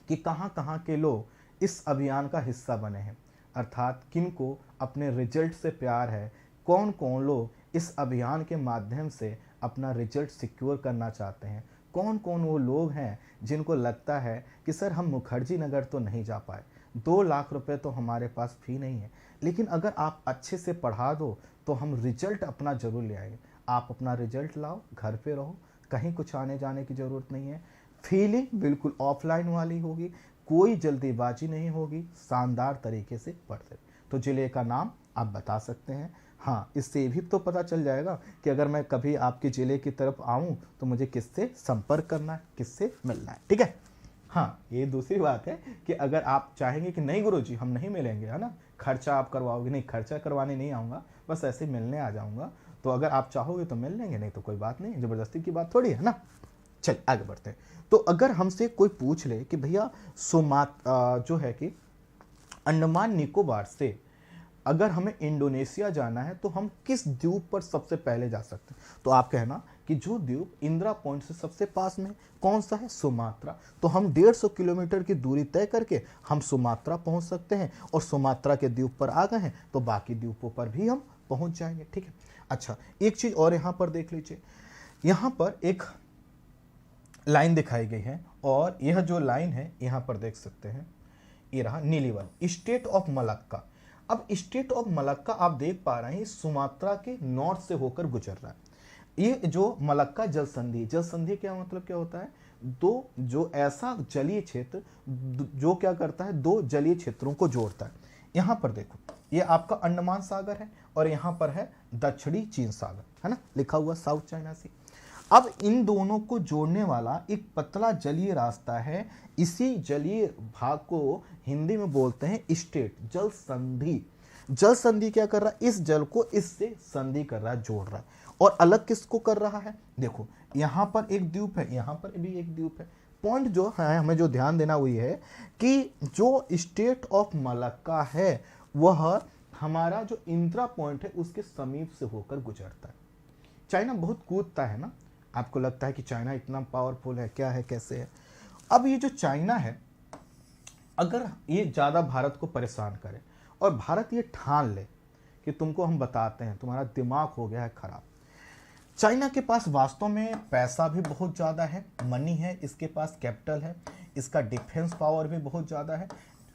कि कहाँ कहाँ के लोग इस अभियान का हिस्सा बने हैं, अर्थात किन को अपने रिजल्ट से प्यार है, कौन कौन लोग इस अभियान के माध्यम से अपना रिजल्ट सिक्योर करना चाहते हैं, कौन कौन वो लोग हैं जिनको लगता है कि सर हम मुखर्जी नगर तो नहीं जा पाए, 2 लाख रुपए तो हमारे पास फी नहीं है, लेकिन अगर आप अच्छे से पढ़ा दो तो हम रिजल्ट अपना जरूर ले आएंगे। आप अपना रिजल्ट लाओ, घर पे रहो, कहीं कुछ आने जाने की ज़रूरत नहीं है, फीलिंग बिल्कुल ऑफलाइन वाली होगी, कोई जल्दीबाजी नहीं होगी, शानदार तरीके से पढ़ते। तो जिले का नाम आप बता सकते हैं। हाँ, इससे भी तो पता चल जाएगा कि अगर मैं कभी आपके ज़िले की तरफ आऊँ तो मुझे किससे संपर्क करना है, किससे मिलना है। ठीक है। हाँ, ये दूसरी बात है कि अगर आप चाहेंगे कि नहीं गुरुजी हम नहीं मिलेंगे, है ना, खर्चा आप करवाओगे, नहीं खर्चा करवाने नहीं आऊँगा, बस ऐसे मिलने आ जाऊँगा, तो अगर आप चाहोगे तो मिल लेंगे, नहीं तो कोई बात नहीं, ज़बरदस्ती की बात थोड़ी है ना। चल आगे बढ़ते हैं। तो अगर हमसे कोई पूछ ले कि भैया जो है कि अंडमान निकोबार से अगर हमें इंडोनेशिया जाना है तो हम किस द्वीप पर सबसे पहले जा सकते हैं, तो आप कहना कि जो द्वीप इंदिरा पॉइंट से सबसे पास में कौन सा है, सुमात्रा। तो हम 150 किलोमीटर की दूरी तय करके हम सुमात्रा पहुंच सकते हैं, और सुमात्रा के द्वीप पर आ गए हैं तो बाकी द्वीपों पर भी हम पहुंच जाएंगे। ठीक है। अच्छा, एक चीज और यहां पर देख लीजिए, यहां पर एक लाइन दिखाई गई है, और यह जो लाइन है यहां पर देख सकते हैं, ये रहा नीली वाली, स्टेट ऑफ मलक्का। अब स्टेट ऑफ मलक्का आप देख पा रहे हैं सुमात्रा के नॉर्थ से होकर गुजर रहा है। ये जो मलक्का जल संधि, जल संधि क्या मतलब क्या होता है, दो जो ऐसा जलीय क्षेत्र जो क्या करता है, दो जलीय क्षेत्रों को जोड़ता है। यहां पर देखो, ये आपका अंडमान सागर है और यहां पर है दक्षिणी चीन सागर, है ना, लिखा हुआ साउथ चाइना सी। अब इन दोनों को जोड़ने वाला एक पतला जलीय रास्ता है, इसी जलीय भाग को हिंदी में बोलते हैं स्टेट, जल संधि। जल संधि क्या कर रहा है, इस जल को इससे संधि कर रहा है, जोड़ रहा है। और अलग किसको कर रहा है, देखो यहां पर एक द्वीप है, यहां पर भी एक द्वीप है। पॉइंट जो है हमें जो ध्यान देना हुई है कि जो स्टेट ऑफ मलक्का है वह हमारा जो इंदिरा पॉइंट है उसके समीप से होकर गुजरता है। चाइना बहुत कूदता है ना, आपको लगता है कि चाइना इतना पावरफुल है, क्या है, कैसे है। अब ये जो चाइना है, अगर ये ज़्यादा भारत को परेशान करे और भारत ये ठान ले कि तुमको हम बताते हैं, तुम्हारा दिमाग हो गया है खराब। चाइना के पास वास्तव में पैसा भी बहुत ज़्यादा है, मनी है, इसके पास कैपिटल है, इसका डिफेंस पावर भी बहुत ज़्यादा है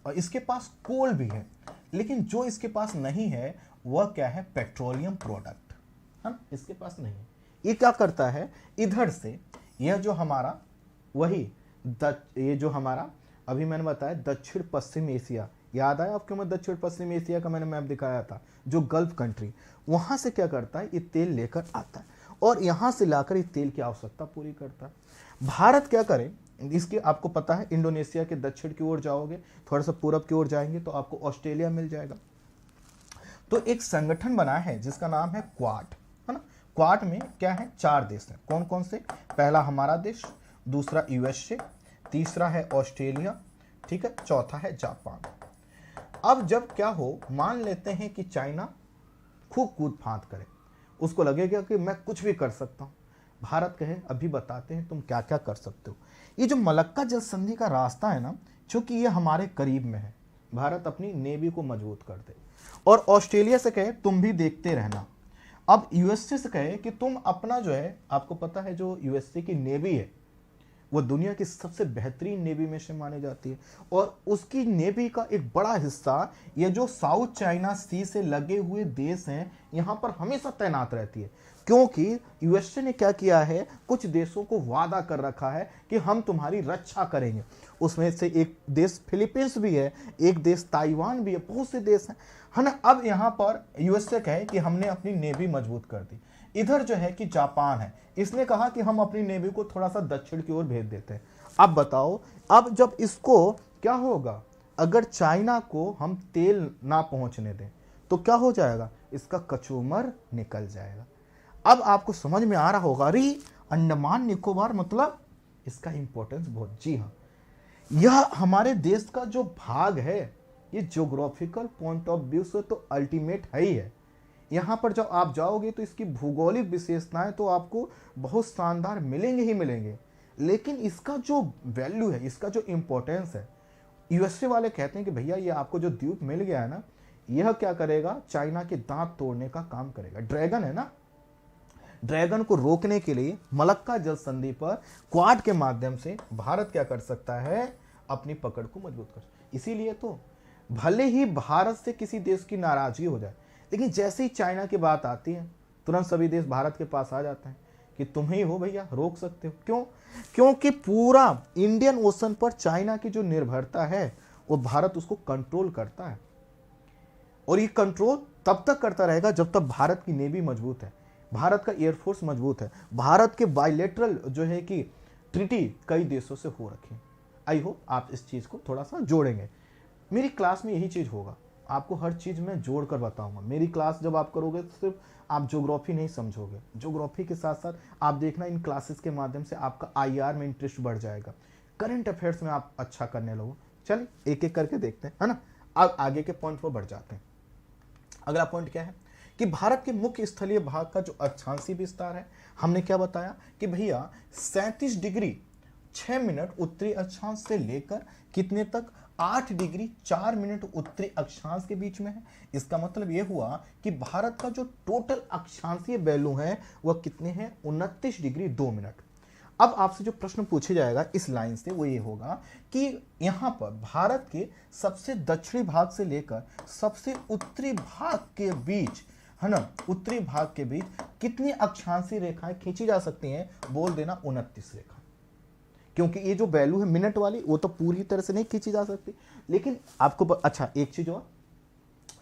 और इसके पास कोल भी है। लेकिन जो इसके पास नहीं है वह क्या है, पेट्रोलियम प्रोडक्ट, है, इसके पास नहीं है। ये क्या करता है, इधर से यह जो हमारा वही ये जो हमारा अभी मैंने बताया दक्षिण पश्चिम एशिया, याद आया आपको, मैं दक्षिण पश्चिम एशिया का मैंने मैप दिखाया था, जो गल्फ कंट्री, वहां से क्या करता है, ये तेल लेकर आता है और यहां से लाकर ये तेल की आवश्यकता पूरी करता है। भारत क्या करे, इसके आपको पता है, इंडोनेशिया के दक्षिण की ओर जाओगे, थोड़ा सा पूरब की ओर जाएंगे तो आपको ऑस्ट्रेलिया मिल जाएगा। तो एक संगठन बना है जिसका नाम है क्वाड, है ना। क्वाड में क्या है, 4 देश हैं, कौन कौन से, पहला हमारा देश, दूसरा यूएसए, तीसरा है ऑस्ट्रेलिया, ठीक है, चौथा है जापान। अब जब क्या हो, मान लेते हैं कि चाइना खूब कूद फांद करे, उसको लगेगा कि मैं कुछ भी कर सकता हूं, भारत कहे अभी बताते हैं तुम क्या क्या कर सकते हो। ये जो मलक्का जल संधि का रास्ता है ना, चूंकि ये हमारे करीब में है, भारत अपनी नेवी को मजबूत कर दे। और ऑस्ट्रेलिया से कहे तुम भी देखते रहना। अब यूएसए से कहे कि तुम अपना जो है, आपको पता है जो यूएसए की नेवी है वो दुनिया की सबसे बेहतरीन नेवी में से मानी जाती है और उसकी नेवी का एक बड़ा हिस्सा ये जो साउथ चाइना सी से लगे हुए देश हैं यहां पर हमेशा तैनात रहती है। क्योंकि यूएसए ने क्या किया है, कुछ देशों को वादा कर रखा है कि हम तुम्हारी रक्षा करेंगे। उसमें से एक देश फिलीपींस भी है, एक देश ताइवान भी है, बहुत से देश हैं, है ना। अब यहां पर यूएसए कहे कि हमने अपनी नेवी मजबूत कर दी। इधर जो है कि जापान है, इसने कहा कि हम अपनी नेवी को थोड़ा सा दक्षिण की ओर भेज देते हैं। अब बताओ, अब जब इसको क्या होगा, अगर चाइना को हम तेल ना पहुंचने दें तो क्या हो जाएगा, इसका कचूमर निकल जाएगा। अब आपको समझ में आ रहा होगा, अरे अंडमान निकोबार मतलब इसका इंपॉर्टेंस बहुत, जी हाँ, यह हमारे देश का जो भाग है ये ज्योग्राफिकल पॉइंट ऑफ व्यू से तो अल्टीमेट है ही है। यहाँ पर जब आप जाओगे तो इसकी भूगोलिक विशेषताएं तो आपको बहुत शानदार मिलेंगे ही मिलेंगे, लेकिन इसका जो वैल्यू है, इसका जो इंपॉर्टेंस है, यूएसए वाले कहते हैं कि भैया ये आपको जो द्वीप मिल गया है ना, यह क्या करेगा, चाइना के दांत तोड़ने का काम करेगा। ड्रैगन है ना, ड्रैगन को रोकने के लिए मलक्का जल संधि पर क्वाड के माध्यम से भारत क्या कर सकता है, अपनी पकड़ को मजबूत कर। इसीलिए तो भले ही भारत से किसी देश की नाराजगी हो जाए, लेकिन जैसे ही चाइना की बात आती है तुरंत सभी देश भारत के पास आ जाते हैं कि तुम ही हो भैया, रोक सकते हो। क्यों? क्योंकि पूरा इंडियन ओशन पर चाइना की जो निर्भरता है वो भारत उसको कंट्रोल करता है और ये कंट्रोल तब तक करता रहेगा जब तक भारत की नेवी मजबूत है, भारत का एयरफोर्स मजबूत है, भारत के बायलैटरल जो है कि ट्रीटी कई देशों से हो रखे। आई होप आप इस चीज को थोड़ा सा जोड़ेंगे। मेरी क्लास में यही चीज होगा, आपको हर चीज में जोड़ कर बताऊंगा। मेरी क्लास जब आप करोगे तो सिर्फ आप ज्योग्राफी नहीं समझोगे, ज्योग्राफी के साथ साथ आप देखना इन क्लासेस के माध्यम से आपका आईआर में इंटरेस्ट बढ़ जाएगा, करंट अफेयर्स में आप अच्छा करने लगो। चलिए एक एक करके देखते हैं, है ना। अब आगे के पॉइंट पर बढ़ जाते हैं। अगला पॉइंट क्या है कि भारत के मुख्य स्थलीय भाग का जो अक्षांशीय विस्तार है, हमने क्या बताया कि भैया 37 डिग्री 6 मिनट उत्तरी अक्षांश से लेकर कितने तक, 8 डिग्री 4 मिनट उत्तरी अक्षांश के बीच में है। इसका मतलब यह हुआ कि भारत का जो टोटल अक्षांशीय वैल्यू है वह कितने हैं, 29 डिग्री 2 मिनट। अब आपसे जो प्रश्न पूछे जाएगा इस लाइन से वो ये होगा कि यहाँ पर भारत के सबसे दक्षिणी भाग से लेकर सबसे उत्तरी भाग के बीच, है ना, उत्तरी भाग के बीच कितनी अक्षांशीय रेखाएं खींची जा सकती हैं? बोल देना 29 रेखाएं। क्योंकि ये जो वैल्यू है मिनट वाली वो तो पूरी तरह से नहीं खींची जा सकती, लेकिन आपको अच्छा एक चीज और,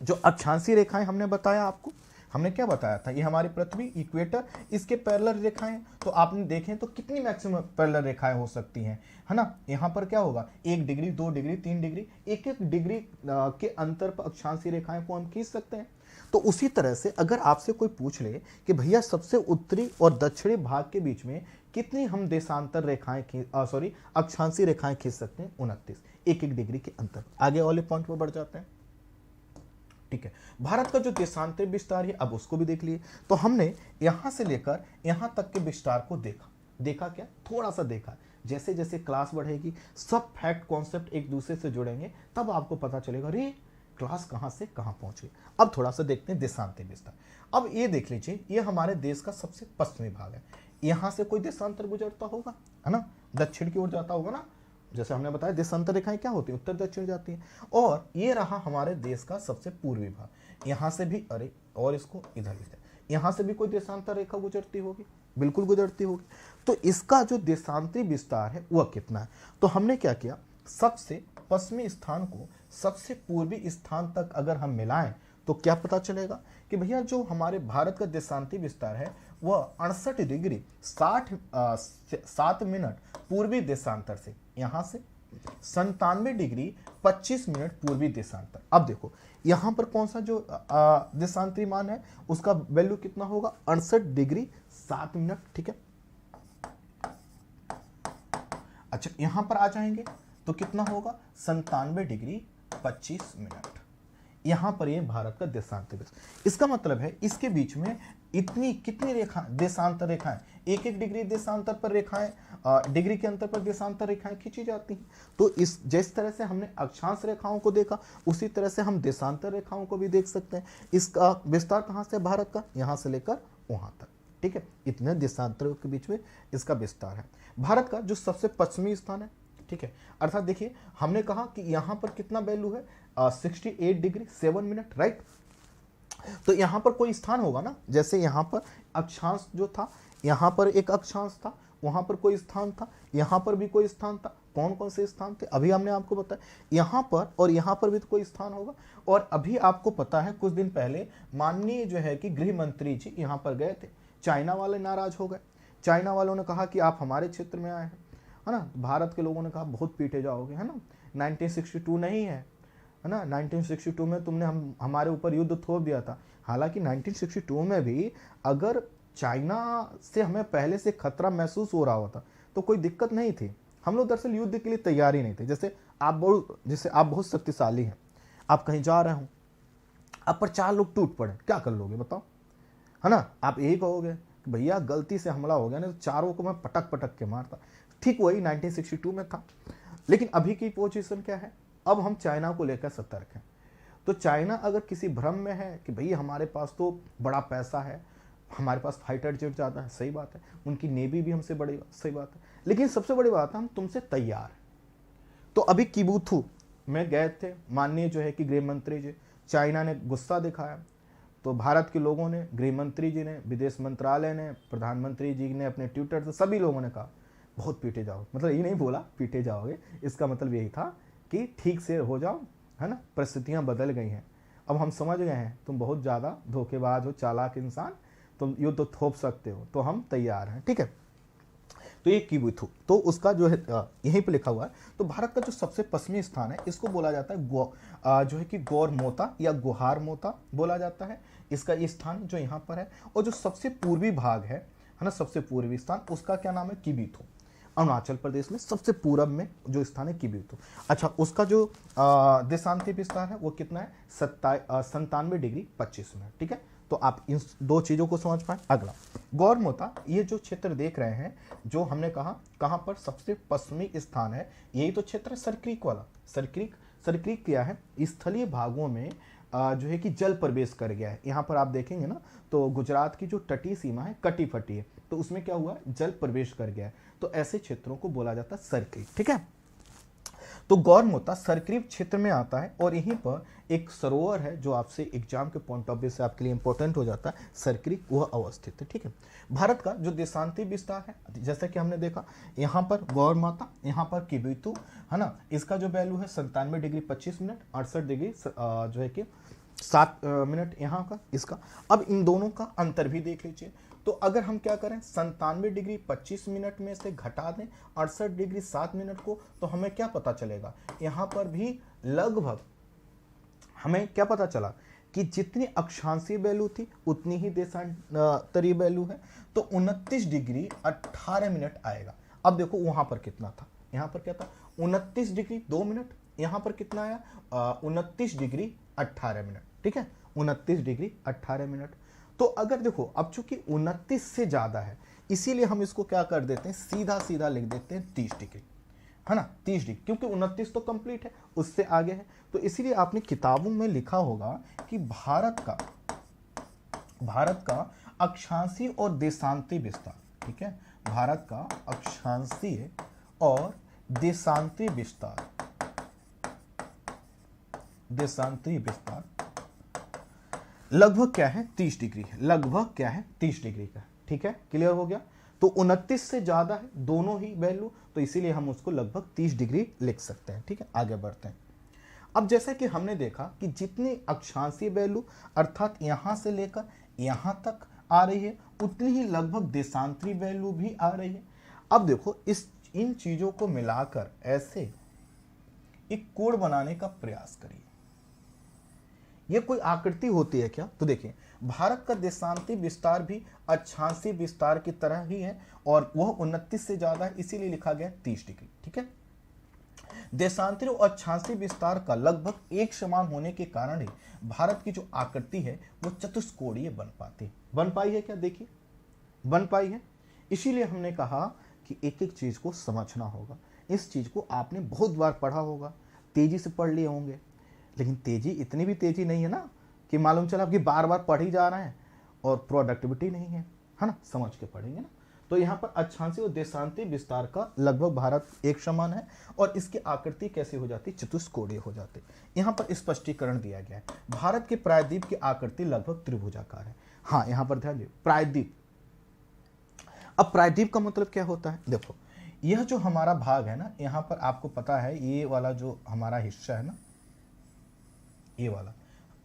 जो अक्षांशीय रेखाएं हमने बताया आपको, हमने क्या बताया था, ये हमारी पृथ्वी इक्वेटर, इसके पैरेलल रेखाएं, तो आपने देखें तो कितनी मैक्सिमम पैरेलल रेखाएं हो सकती हैं, है ना। यहाँ पर क्या होगा, 1 डिग्री 2 डिग्री 3 डिग्री, एक एक डिग्री के अंतर पर अक्षांशीय रेखाएं को हम खींच सकते हैं। तो उसी तरह से अगर आपसे कोई पूछ ले कि भैया सबसे उत्तरी और दक्षिणी भाग के बीच में कितनी हम देशांतर रेखाएं अक्षांशीय रेखाएं खींच सकते हैं? 29, एक एक डिग्री के अंतर। आगे वाले पॉइंट पर बढ़ जाते हैं, ठीक है। भारत का जो देशांतर विस्तार है अब उसको भी देख लिए। तो हमने यहां से लेकर यहां तक के विस्तार को देखा क्या, थोड़ा सा देखा। जैसे जैसे क्लास बढ़ेगी सब फैक्ट कॉन्सेप्ट एक दूसरे से जुड़ेंगे, तब आपको पता चलेगा अरे क्लास कहां से कहां पहुंच गई। अब थोड़ा सा देखते हैं देशांतर विस्तार। अब ये देख लीजिए, ये हमारे देश का सबसे पश्चिमी भाग है। यहां से कोई देशांतर गुजरता होगा, है ना, दक्षिण की ओर जाता होगा ना। जैसे हमने बताया देशांतर रेखाएं क्या होती है, उत्तर दक्षिण जाती है। और ये रहा हमारे देश का सबसे पूर्वी भाग। यहां से भी अरे और इसको इधर यहां से भी कोई देशांतर रेखा गुजरती होगी, बिल्कुल गुजरती होगी। तो इसका जो देशांतरी विस्तार है वह कितना है? तो हमने क्या किया, सबसे पश्चिमी स्थान को सबसे पूर्वी स्थान तक अगर हम मिलाएं तो क्या पता चलेगा कि भैया जो हमारे भारत का देशांतरी विस्तार है वह 68 डिग्री 7 मिनट पूर्वी देशांतर से, यहां से 97 डिग्री 25 मिनट पूर्वी देशांतर। अब देखो यहां पर कौन सा जो देशांतरी मान है उसका वैल्यू कितना होगा, 68 डिग्री 7 मिनट, ठीक है। अच्छा यहां पर आ जाएंगे तो कितना होगा, 97 डिग्री 25 मिनट। यहां पर ये भारत का देशांतर। इसका मतलब है इसके बीच में इतनी कितनी रेखा देशांतर रेखाएं, एक एक डिग्री देशांतर पर रेखाएं, डिग्री के अंतर पर देशांतर रेखाएं खींची जाती हैं। तो इस जिस तरह से हमने अक्षांश रेखाओं को देखा उसी तरह से हम देशांतर रेखाओं को भी देख सकते हैं। इसका विस्तार कहां से, भारत का यहां से लेकर वहां तक, ठीक है। इतने देशांतरों के बीच में इसका विस्तार है। भारत का जो सबसे पश्चिमी स्थान है, ठीक है, अर्थात देखिए हमने कहा कि यहां पर कितना वैल्यू है, 68 डिग्री 7 मिनट, राइट। तो यहां पर कोई स्थान होगा ना, जैसे यहां पर अक्षांश जो था, यहां पर एक अक्षांश था, वहां पर कोई स्थान था, यहां पर भी कोई स्थान था। कौन कौन से स्थान थे अभी हमने आपको बताया, यहां पर और यहां पर भी तो कोई स्थान होगा। और अभी आपको पता है कुछ दिन पहले माननीय जो है कि गृह मंत्री जी यहां पर गए थे, चाइना वाले नाराज हो गए। चाइना वालों ने कहा कि आप हमारे क्षेत्र में आए हैं, है ना। भारत के लोगों ने कहा बहुत पीटे जाओगे, है ना, 1962 नहीं है ना, 1962 में तुमने हमारे ऊपर युद्ध थोप दिया था। हालांकि 1962 में भी अगर चाइना से हमें पहले से खतरा महसूस हो रहा होता तो कोई दिक्कत नहीं थी। हम लोग दरअसल युद्ध के लिए तैयार ही नहीं थे। जैसे आप बहुत शक्तिशाली हैं, आप कहीं जा रहे हो, आप पर 4 लोग टूट पड़े, क्या कर लोगे बताओ, है ना। आप यही कहोगे कि भैया गलती से हमला हो गया ना, तो चारों को मैं पटक पटक के मारता। ठीक वही 1962 में था। लेकिन अभी की पोजीशन क्या है, अब हम चाइना को लेकर सतर्क हैं। तो चाइना अगर किसी भ्रम में है कि भई हमारे पास तो बड़ा पैसा है, हमारे पास फाइटर जेट ज़्यादा है, सही बात है, उनकी नेवी भी हमसे बड़ी, सही बात है, लेकिन सबसे बड़ी बात है हम तुमसे तैयार हैं। तो अभी किबुथु में गए थे माननीय जो है कि गृह मंत्री जी, चाइना ने गुस्सा दिखाया, तो भारत के लोगों ने, गृह मंत्री जी ने, विदेश मंत्रालय ने, प्रधानमंत्री जी ने अपने ट्विटर से सभी लोगों ने कहा बहुत पीटे जाओगे। मतलब ये नहीं बोला पीटे जाओगे, इसका मतलब यही था कि ठीक से हो जाओ, है ना, परिस्थितियां बदल गई हैं, अब हम समझ गए हैं तुम बहुत ज़्यादा धोखेबाज हो, चालाक इंसान, तुम युद्ध तो थोप सकते हो, तो हम तैयार हैं, ठीक है। तो ये किबुथु, तो उसका जो है यहीं पे लिखा हुआ है। तो भारत का जो सबसे पश्चिमी स्थान है इसको बोला जाता है जो है कि गौरमोता या गुहारमोता बोला जाता है। इसका ये स्थान जो यहाँ पर है। और जो सबसे पूर्वी भाग है ना, सबसे पूर्वी स्थान, उसका क्या नाम है, किबुथु। अरुणाचल प्रदेश में सबसे पूरब में जो स्थान है किबुथु। अच्छा उसका जो देशांतरी विस्तार है वो कितना है, 97 डिग्री 25 मिनट, ठीक है। तो आप इन दो चीज़ों को समझ पाए। अगला गौरमोता, ये जो क्षेत्र देख रहे हैं, जो हमने कहा कहाँ पर सबसे पश्चिमी स्थान है, यही तो क्षेत्र है सरक्रीक वाला। सरक्रीक क्या है, स्थलीय भागों में जो है कि जल प्रवेश कर गया है। यहाँ पर आप देखेंगे ना, तो गुजरात की जो तटीय सीमा है कटी फटी है, तो उसमें क्या हुआ, जल प्रवेश कर गया है। तो ऐसे क्षेत्रों को बोला जाता है सरक्रीप। ठीक है, तो गौरमोता सरक्रीप क्षेत्र में आता है और यहीं पर एक सरोवर है जो आपसे एग्जाम के पॉइंट ऑफ व्यू से आपके लिए इंपॉर्टेंट हो जाता है, सरक्रीप, वह अवस्थित है। ठीक है, भारत का जो देशांतरी विस्तार है, जैसा कि हमने देखा, यहाँ पर गौरमाता, यहाँ पर किबिथु, है ना, इसका जो वैल्यू है 97 डिग्री 25 मिनट, 68 डिग्री जो है कि 7 मिनट यहाँ का इसका। अब इन दोनों का अंतर भी देख लीजिए। तो अगर हम क्या करें, 97 डिग्री 25 मिनट में से घटा दें 68 डिग्री 7 मिनट को, तो हमें क्या पता चलेगा, यहाँ पर भी लगभग हमें क्या पता चला कि जितनी अक्षांशीय वैल्यू थी उतनी ही देशांतरीय वैल्यू है, तो 29 डिग्री 18 मिनट आएगा। अब देखो वहां पर कितना था, यहाँ पर क्या था 29 डिग्री 2 मिनट, यहाँ पर कितना आया 29 डिग्री 18 मिनट। ठीक है, 29 डिग्री 18 मिनट। तो अगर देखो अब चूंकि 29 से ज्यादा है, इसीलिए हम इसको क्या कर देते हैं, सीधा सीधा लिख देते हैं 30 डिग्री, है ना, 30 डिग्री, क्योंकि 29 तो कंप्लीट है, उससे आगे है। तो इसीलिए आपने किताबों में लिखा होगा कि भारत का अक्षांशीय और देशांतीय विस्तार, ठीक है, भारत का अक्षांशीय और देशांतीय विस्तार लगभग क्या है 30 डिग्री है, लगभग क्या है 30 डिग्री का। ठीक है, क्लियर हो गया। तो 29 से ज्यादा है दोनों ही वैल्यू, तो इसीलिए हम उसको लगभग 30 डिग्री लिख सकते हैं। ठीक है, आगे बढ़ते हैं। अब जैसा कि हमने देखा कि जितनी अक्षांशीय वैल्यू अर्थात यहां से लेकर यहां तक आ रही है, उतनी ही लगभग देशांतरी वैल्यू भी आ रही है। अब देखो इन चीजों को मिलाकर ऐसे एक कोण बनाने का प्रयास करिए। यह कोई आकृति होती है क्या, तो देखिए भारत का देशांतरी विस्तार भी अक्षांशीय विस्तार की तरह ही है और वह 29 से ज्यादा है, इसीलिए लिखा गया 30 डिग्री। ठीक है, देशांतरी और अक्षांशीय विस्तार का लगभग एक समान होने के कारण ही भारत की जो आकृति है वो चतुष्कोणीय बन पाई है क्या, देखिए बन पाई है। इसीलिए हमने कहा कि एक एक चीज को समझना होगा। इस चीज को आपने बहुत बार पढ़ा होगा, तेजी से पढ़ लिए होंगे, लेकिन तेजी इतनी भी तेजी नहीं है ना कि मालूम चला कि बार बार पढ़ ही जा रहे हैं और प्रोडक्टिविटी नहीं है ना, समझ के पढ़ेंगे ना। तो यहाँ पर अक्षांशीय और देशांतरीय विस्तार का लगभग भारत एक समान है और इसकी आकृति कैसे हो जाती, चतुष्कोणीय हो जाती। यहाँ पर स्पष्टीकरण दिया गया है, भारत के प्रायद्वीप की आकृति लगभग त्रिभुजाकार है। हाँ, यहाँ पर ध्यान दिए, प्रायद्वीप। अब प्रायद्वीप का मतलब क्या होता है, देखो यह जो हमारा भाग है ना, यहाँ पर आपको पता है ये वाला जो हमारा हिस्सा है ना, ये वाला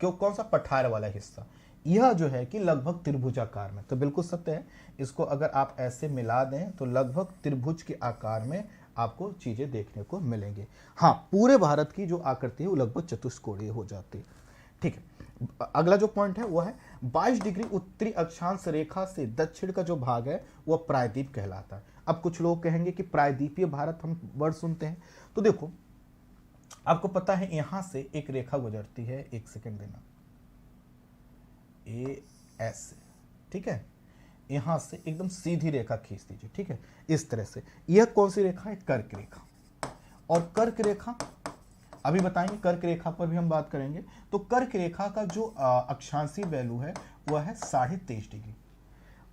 कौन सा, पठार वाला हिस्सा, यह जो है कि लगभग त्रिभुजाकार में, तो बिल्कुल सत्य है। इसको अगर आप ऐसे मिला दें तो लगभग त्रिभुज के आकार में आपको चीजें देखने को मिलेंगे। हाँ, पूरे भारत की जो आकृति है वो लगभग चतुष्कोणीय हो जाती है। ठीक है, अगला जो पॉइंट है वो है 22 डिग्री उत्तरी अक्षांश रेखा से दक्षिण का जो भाग है वह प्रायद्वीप कहलाता है। अब कुछ लोग कहेंगे कि प्रायद्वीपीय भारत हम वर्ड सुनते हैं, तो देखो आपको पता है यहां से एक रेखा गुजरती है, एक सेकंड देना, AS, ठीक है, यहां से एकदम सीधी रेखा खींच दीजिए। ठीक है, इस तरह से। यह कौन सी रेखा है, कर्क रेखा। और कर्क रेखा अभी बताएंगे, कर्क रेखा पर भी हम बात करेंगे। तो कर्क रेखा का जो अक्षांशीय वैल्यू है वह है 23.5 डिग्री।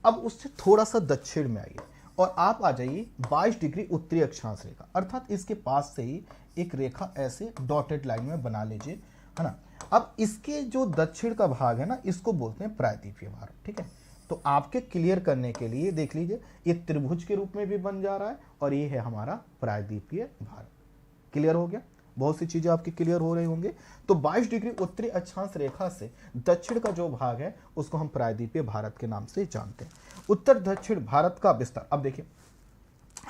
अब उससे थोड़ा सा दक्षिण में आइए और आप आ जाइए 22 डिग्री उत्तरी अक्षांश रेखा, अर्थात इसके पास से ही एक रेखा ऐसे डॉटेड लाइन में बना लीजिए, है ना। अब इसके जो दक्षिण का भाग है ना, इसको बोलते हैं प्रायद्वीपीय भारत। ठीक है, तो आपके क्लियर करने के लिए देख लीजिए, ये त्रिभुज के रूप में भी बन जा रहा है और ये है हमारा प्रायद्वीपीय भारत। क्लियर हो गया, बहुत सी चीजें आपकी क्लियर हो रही होंगे। तो 22 डिग्री उत्तरी अक्षांश रेखा से दक्षिण का जो भाग है उसको हम प्रायद्वीपीय भारत के नाम से जानते हैं। उत्तर दक्षिण भारत का विस्तार, अब देखिए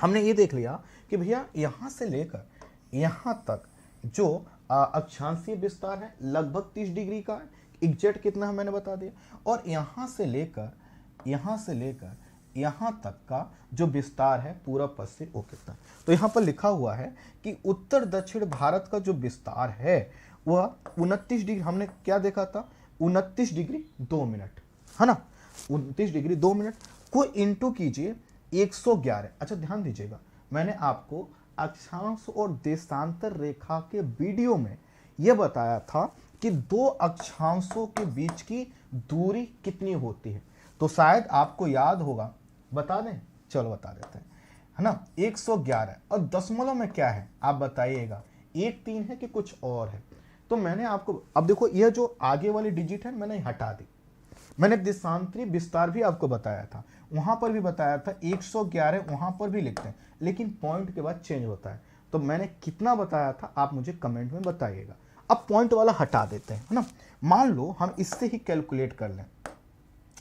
हमने ये देख लिया कि भैया यहां से लेकर यहां तक जो अक्षांशीय विस्तार है लगभग 30 डिग्री का है, एग्जैक्ट कितना है मैंने बता दिया। और यहां से लेकर यहां तक का जो विस्तार है पूरब पश्चिम वो कितना, तो यहां पर लिखा हुआ है कि उत्तर दक्षिण भारत का जो विस्तार है वह 29 डिग्री, हमने क्या देखा था 29 डिग्री 2 मिनट, है ना, 29 डिग्री 2 मिनट को इंटू कीजिए 111। अच्छा ध्यान दीजिएगा, मैंने आपको अक्षांश और देशांतर रेखा के वीडियो में यह बताया था कि दो अक्षांशों के बीच की दूरी कितनी होती है। तो शायद आपको याद होगा, बता दें, चलो बता देते हैं, है ना। 111 और दशमलव में क्या है आप बताइएगा, 1 3 है कि कुछ और है। तो मैंने आपको, अब देखो यह जो आगे वाली डिजिट है मैंने हटा दी। मैंने देशांतरी विस्तार भी आपको बताया था, वहां पर भी बताया था 111 वहां पर भी लिखते हैं, लेकिन पॉइंट के बाद चेंज होता है। तो मैंने कितना बताया था आप मुझे कमेंट में बताइएगा। अब पॉइंट वाला हटा देते हैं, है ना। मान लो हम इससे ही कैलकुलेट कर लें,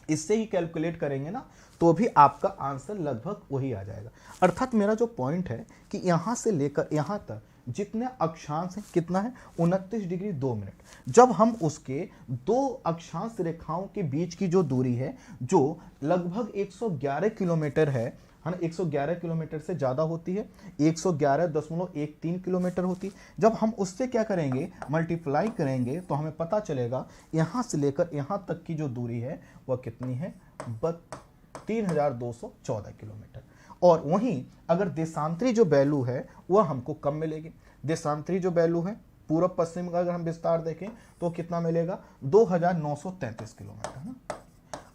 इससे ही कैलकुलेट करेंगे ना, तो भी आपका आंसर लगभग वही आ जाएगा। अर्थात मेरा जो पॉइंट है कि यहां से लेकर यहां तक जितने अक्षांश हैं कितना है, 29 डिग्री 2 मिनट। जब हम उसके दो अक्षांश रेखाओं के बीच की जो दूरी है जो लगभग 111 किलोमीटर है ना, 111 किलोमीटर से ज़्यादा होती है, 111.13 किलोमीटर होती है। जब हम उससे क्या करेंगे, मल्टीप्लाई करेंगे, तो हमें पता चलेगा यहाँ से लेकर यहाँ तक की जो दूरी है वह कितनी है, 3214 किलोमीटर। और वहीं अगर देशांतरी जो वैल्यू है वह हमको कम मिलेगी। देशांतरी जो वैल्यू है पूर्व पश्चिम का अगर हम विस्तार देखें तो कितना मिलेगा, 2933 किलोमीटर, है ना।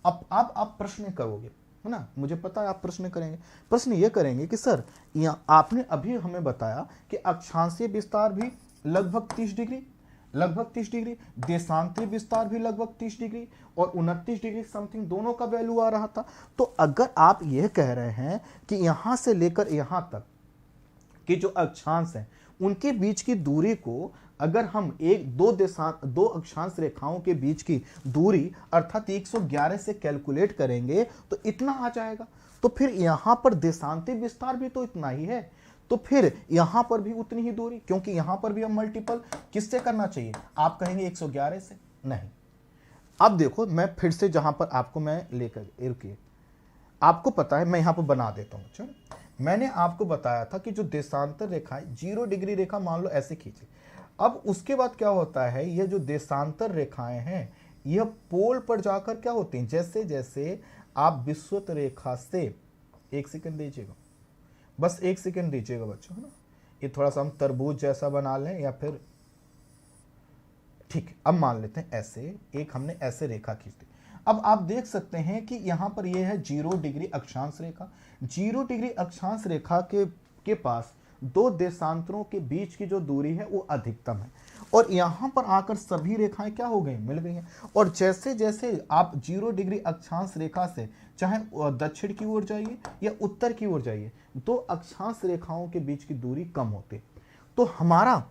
अब आप प्रश्न करोगे, है ना, मुझे पता है आप प्रश्न करेंगे। प्रश्न ये करेंगे कि सर आपने अभी हमें बताया कि अक्षांशीय विस्तार भी लगभग 30 डिग्री, देशांतरी विस्तार भी लगभग 30 डिग्री और 29 डिग्री समथिंग दोनों का वैल्यू आ रहा था। तो अगर आप यह कह रहे हैं कि यहां से लेकर यहां तक कि जो अक्षांश हैं उनके बीच की दूरी को अगर हम दो अक्षांश रेखाओं के बीच की दूरी अर्थात 111 से कैलकुलेट करेंगे तो इतना आ जाएगा, तो फिर यहां पर देशांतरी विस्तार भी तो इतना ही है, तो फिर यहां पर भी उतनी ही दूरी, क्योंकि यहां पर भी हम मल्टीपल किससे करना चाहिए, आप कहेंगे 111 से, नहीं। अब देखो मैं फिर से जहां पर आपको मैं लेकर, रुकिए, आपको पता है मैं यहां पर बना देता हूं। चलो, मैंने आपको बताया था कि जो देशांतर रेखा है 0 डिग्री रेखा मान लो ऐसे खींचे। अब उसके बाद क्या होता है, ये जो देशांतर रेखाएं हैं यह पोल पर जाकर क्या होती हैं, जैसे जैसे आप विषुवत रेखा से, एक सेकंड दीजिएगा, बस एक सेकंड दीजिएगा बच्चों, है ना। ये थोड़ा सा हम तरबूज जैसा बना लें या फिर, ठीक है, अब मान लेते हैं ऐसे एक हमने ऐसे रेखा खींच दी। अब आप देख सकते हैं कि यहां पर यह है 0 डिग्री अक्षांश रेखा। 0 डिग्री अक्षांश रेखा के पास दो देशांतरों के बीच की जो दूरी है वो अधिकतम है, और यहां पर आकर सभी रेखाएं क्या हो गई, मिल गई हैं। और जैसे जैसे आप 0 डिग्री अक्षांश रेखा से चाहे दक्षिण की ओर जाइए या उत्तर की ओर जाइए, दो अक्षांश रेखाओं के बीच की दूरी कम होती। तो हमारा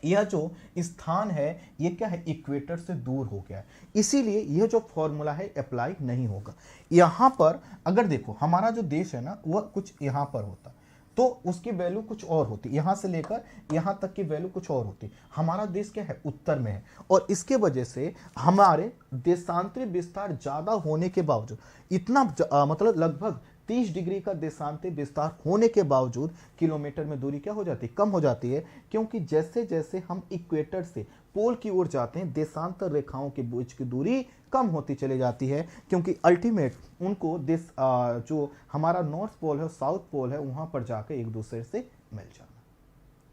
यह जो स्थान है ये क्या है, इक्वेटर से दूर हो गया है, इसीलिए यह जो फॉर्मूला है अप्लाई नहीं होगा। यहां पर अगर देखो हमारा जो देश है ना वह कुछ यहां पर होता तो उसकी वैल्यू कुछ और होती, यहां से लेकर यहां तक की वैल्यू कुछ और होती। हमारा देश क्या है, उत्तर में है, और इसके वजह से हमारे देशांतरी विस्तार ज्यादा होने के बावजूद इतना मतलब लगभग 30 डिग्री का देशांतरी विस्तार होने के बावजूद किलोमीटर में दूरी क्या हो जाती है, कम हो जाती है, क्योंकि जैसे जैसे हम इक्वेटर से पोल की ओर जाते हैं देशांतर रेखाओं के बीच की दूरी कम होती चली जाती है, क्योंकि अल्टीमेट उनको जो हमारा नॉर्थ पोल है साउथ पोल है वहां पर जाकर एक दूसरे से मिल जाना।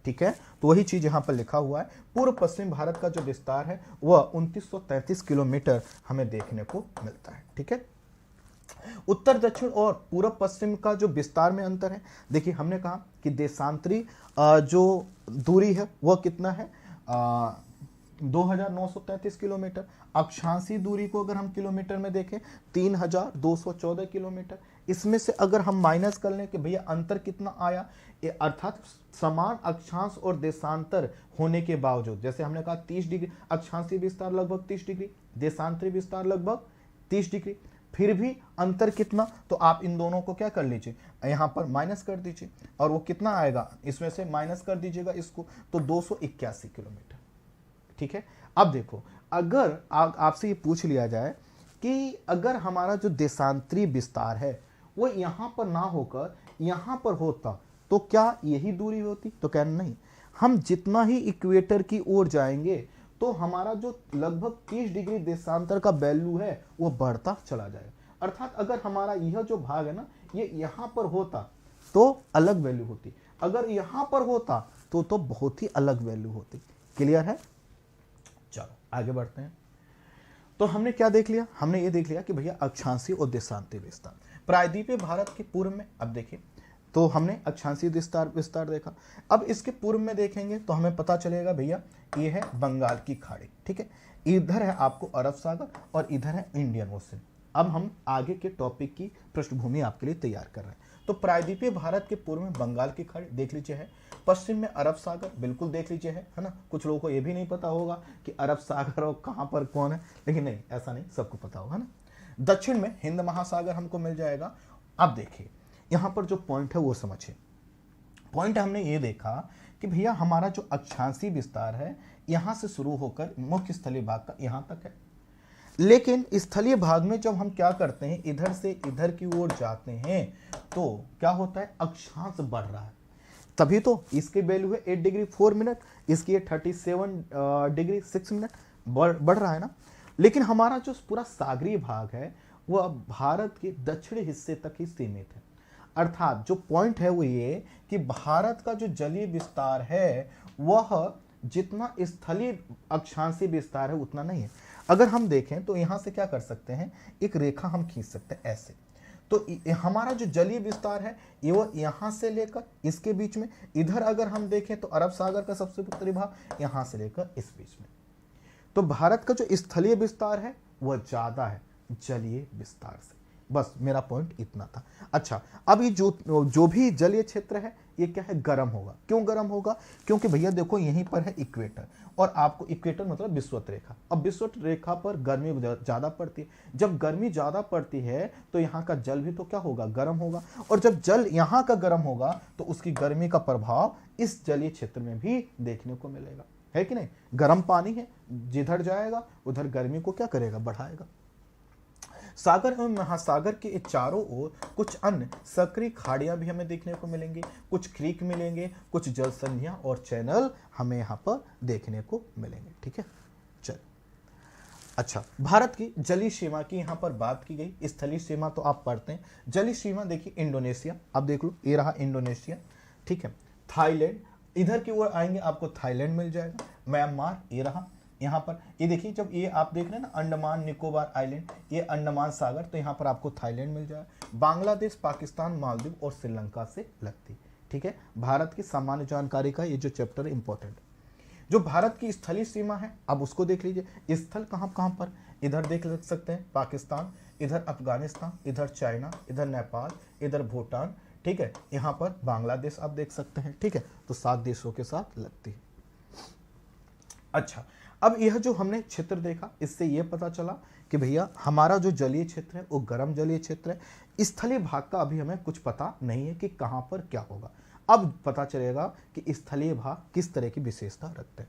ठीक है, तो वही चीज यहां पर लिखा हुआ है। पूर्व पश्चिम भारत का जो विस्तार है वह 2933 किलोमीटर हमें देखने को मिलता है। ठीक है, उत्तर दक्षिण और पूर्व पश्चिम का जो विस्तार में अंतर है, देखिए हमने कहा कि देशांतरी जो दूरी है वह कितना है, 2933 किलोमीटर। अक्षांशीय दूरी को अगर हम किलोमीटर में देखें 3214 किलोमीटर। इसमें से अगर हम माइनस कर लें कि भैया अंतर कितना आया, अर्थात समान अक्षांश और देशांतर होने के बावजूद, जैसे हमने कहा 30 डिग्री अक्षांशीय विस्तार लगभग 30 डिग्री, देशांतरी विस्तार लगभग 30 डिग्री, फिर भी अंतर कितना, तो आप इन दोनों को क्या कर लीजिए, यहां पर माइनस कर दीजिए, और वो कितना आएगा, इसमें से माइनस कर दीजिएगा इसको, तो 281 किलोमीटर। ठीक है, अब देखो अगर आपसे ये पूछ लिया जाए कि अगर हमारा जो देशांतरी विस्तार है वो यहां पर ना होकर यहां पर होता तो क्या यही दूरी होती, तो कहना नहीं, हम जितना ही इक्वेटर की ओर जाएंगे तो हमारा जो लगभग 30 डिग्री देशांतर का वैल्यू है वो बढ़ता चला जाएगा। अर्थात अगर हमारा यह जो भाग है ना ये यहां पर होता तो अलग वैल्यू होती, अगर यहां पर होता तो बहुत ही अलग वैल्यू होती। क्लियर है, चलो आगे बढ़ते हैं। तो हमने क्या देख लिया, हमने ये देख लिया कि भैया अक्षांशीय और देशांतरीय विस्तार। प्रायद्वीपीय भारत के पूर्व में, अब देखिए तो हमने अक्षांशीय विस्तार देखा। अब इसके पूर्व में देखेंगे तो हमें पता चलेगा भैया ये है बंगाल की खाड़ी, ठीक है, इधर है आपको अरब सागर और इधर है इंडियन ओशन। अब हम आगे के टॉपिक की पृष्ठभूमि आपके लिए तैयार कर रहे हैं। तो प्रायद्वीपीय भारत के पूर्व में बंगाल की खाड़ी देख लीजिए है, पश्चिम में अरब सागर बिल्कुल देख लीजिए है ना। कुछ लोगों को ये भी नहीं पता होगा कि अरब सागर और कहाँ पर कौन है, लेकिन नहीं, ऐसा नहीं, सबको पता होगा ना। दक्षिण में हिंद महासागर हमको मिल जाएगा। अब देखिए यहाँ पर जो पॉइंट है वो समझिए। पॉइंट हमने ये देखा कि भैया हमारा जो अक्षांशीय विस्तार है यहाँ से शुरू होकर मुख्य स्थलीय भाग का यहाँ तक है, लेकिन स्थलीय भाग में जब हम क्या करते हैं इधर से इधर की ओर जाते हैं तो क्या होता है, अक्षांश बढ़ रहा है। तभी तो इसकी वैल्यू है 8 डिग्री 4 मिनट, इसकी है 37 डिग्री 6 मिनट, बढ़ रहा है ना। लेकिन हमारा जो पूरा सागरीय भाग है वह भारत के दक्षिणी हिस्से तक ही सीमित है। अर्थात जो पॉइंट है वो ये कि भारत का जो जलीय विस्तार है वह जितना स्थलीय अक्षांशीय विस्तार है उतना नहीं है। अगर हम देखें तो यहां से क्या कर सकते हैं, एक रेखा हम खींच सकते हैं ऐसे। तो हमारा जो जलीय विस्तार है ये वो यहां से लेकर इसके बीच में, इधर अगर हम देखें तो अरब सागर का सबसे उत्तरी भाग यहां से लेकर इस बीच में। तो भारत का जो स्थलीय विस्तार है वह ज्यादा है जलीय विस्तार से। बस मेरा पॉइंट इतना था। अच्छा, अब ये जो भी जलीय क्षेत्र है ये क्या है, गर्म होगा। क्यों गर्म होगा, क्योंकि भैया देखो यहीं पर है इक्वेटर, और आपको इक्वेटर मतलब विषुवत रेखा। अब विषुवत रेखा पर गर्मी ज्यादा पड़ती है। जब गर्मी ज्यादा पड़ती है तो यहाँ का जल भी तो क्या होगा, गर्म होगा, और जब जल यहाँ का गर्म होगा तो उसकी गर्मी का प्रभाव इस जलीय क्षेत्र में भी देखने को मिलेगा, है कि नहीं। गर्म पानी है, जिधर जाएगा उधर गर्मी को क्या करेगा, बढ़ाएगा। सागर एवं महासागर के चारों ओर कुछ अन्य सक्रिय खाड़ियां भी हमें देखने को मिलेंगी, कुछ क्रीक मिलेंगे, कुछ जल संधियां और चैनल हमें यहाँ पर देखने को मिलेंगे, ठीक है। चल, अच्छा, भारत की जलीय सीमा की यहाँ पर बात की गई। स्थलीय सीमा तो आप पढ़ते हैं। जलीय सीमा देखिए इंडोनेशिया, अब देख लो ये रहा इंडोनेशिया, ठीक है। थाईलैंड, इधर की ओर आएंगे आपको थाईलैंड मिल जाएगा। म्यांमार ये रहा, यहाँ पर ये देखिए, जब ये आप देख रहे हैं ना अंडमान निकोबार आइलैंड, ये अंडमान सागर, तो यहाँ पर आपको थाईलैंड मिल जाएगा। बांग्लादेश, पाकिस्तान, मालदीव और श्रीलंका से लगती, ठीक है। भारत की सामान्य जानकारी का ये जो चैप्टर इंपॉर्टेंट है। जो भारत की स्थलीय सीमा है अब उसको देख लीजिए। स्थल कहाँ कहाँ पर, इधर देख सकते हैं पाकिस्तान, इधर अफगानिस्तान, इधर चाइना, इधर नेपाल, इधर भूटान, ठीक है। यहाँ पर बांग्लादेश आप देख सकते हैं, ठीक है। तो 7 देशों के साथ लगती है। अच्छा, अब यह जो हमने क्षेत्र देखा इससे यह पता चला कि भैया हमारा जो जलीय क्षेत्र है वो गर्म जलीय क्षेत्र है। स्थलीय भाग का अभी हमें कुछ पता नहीं है कि कहां पर क्या होगा। अब पता चलेगा कि स्थलीय भाग किस तरह की विशेषता रखते हैं।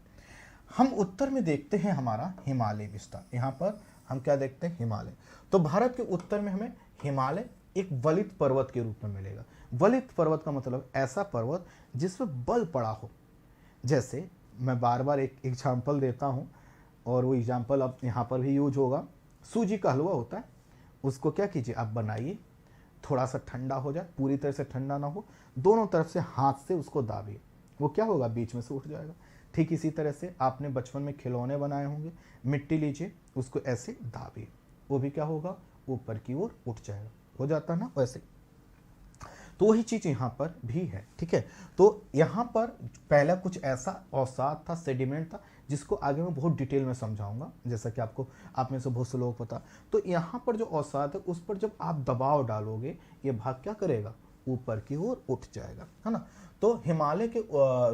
हम उत्तर में देखते हैं हमारा हिमालय विस्तार। यहाँ पर हम क्या देखते हैं, हिमालय। तो भारत के उत्तर में हमें हिमालय एक वलित पर्वत के रूप में मिलेगा। वलित पर्वत का मतलब ऐसा पर्वत जिसमें बल पड़ा हो। जैसे मैं बार बार एक एग्जाम्पल देता हूँ और वो एग्जाम्पल अब यहाँ पर भी यूज होगा। सूजी का हलवा होता है, उसको क्या कीजिए आप बनाइए, थोड़ा सा ठंडा हो जाए, पूरी तरह से ठंडा ना हो, दोनों तरफ से हाथ से उसको दाबिए, वो क्या होगा, बीच में से उठ जाएगा। ठीक इसी तरह से आपने बचपन में खिलौने बनाए होंगे, मिट्टी लीजिए, उसको ऐसे दाबिए, वो भी क्या होगा, ऊपर की ओर उठ जाएगा, हो जाता है ना वैसे। तो वही चीज यहाँ पर भी है, ठीक है। तो यहाँ पर पहला कुछ ऐसा अवसाद था, सेडिमेंट था, जिसको आगे मैं बहुत डिटेल में समझाऊंगा, जैसा कि आपको आप में से बहुत से लोगों को पता। तो यहाँ पर जो अवसाद है उस पर जब आप दबाव डालोगे ये भाग क्या करेगा, ऊपर की ओर उठ जाएगा, है ना। तो हिमालय के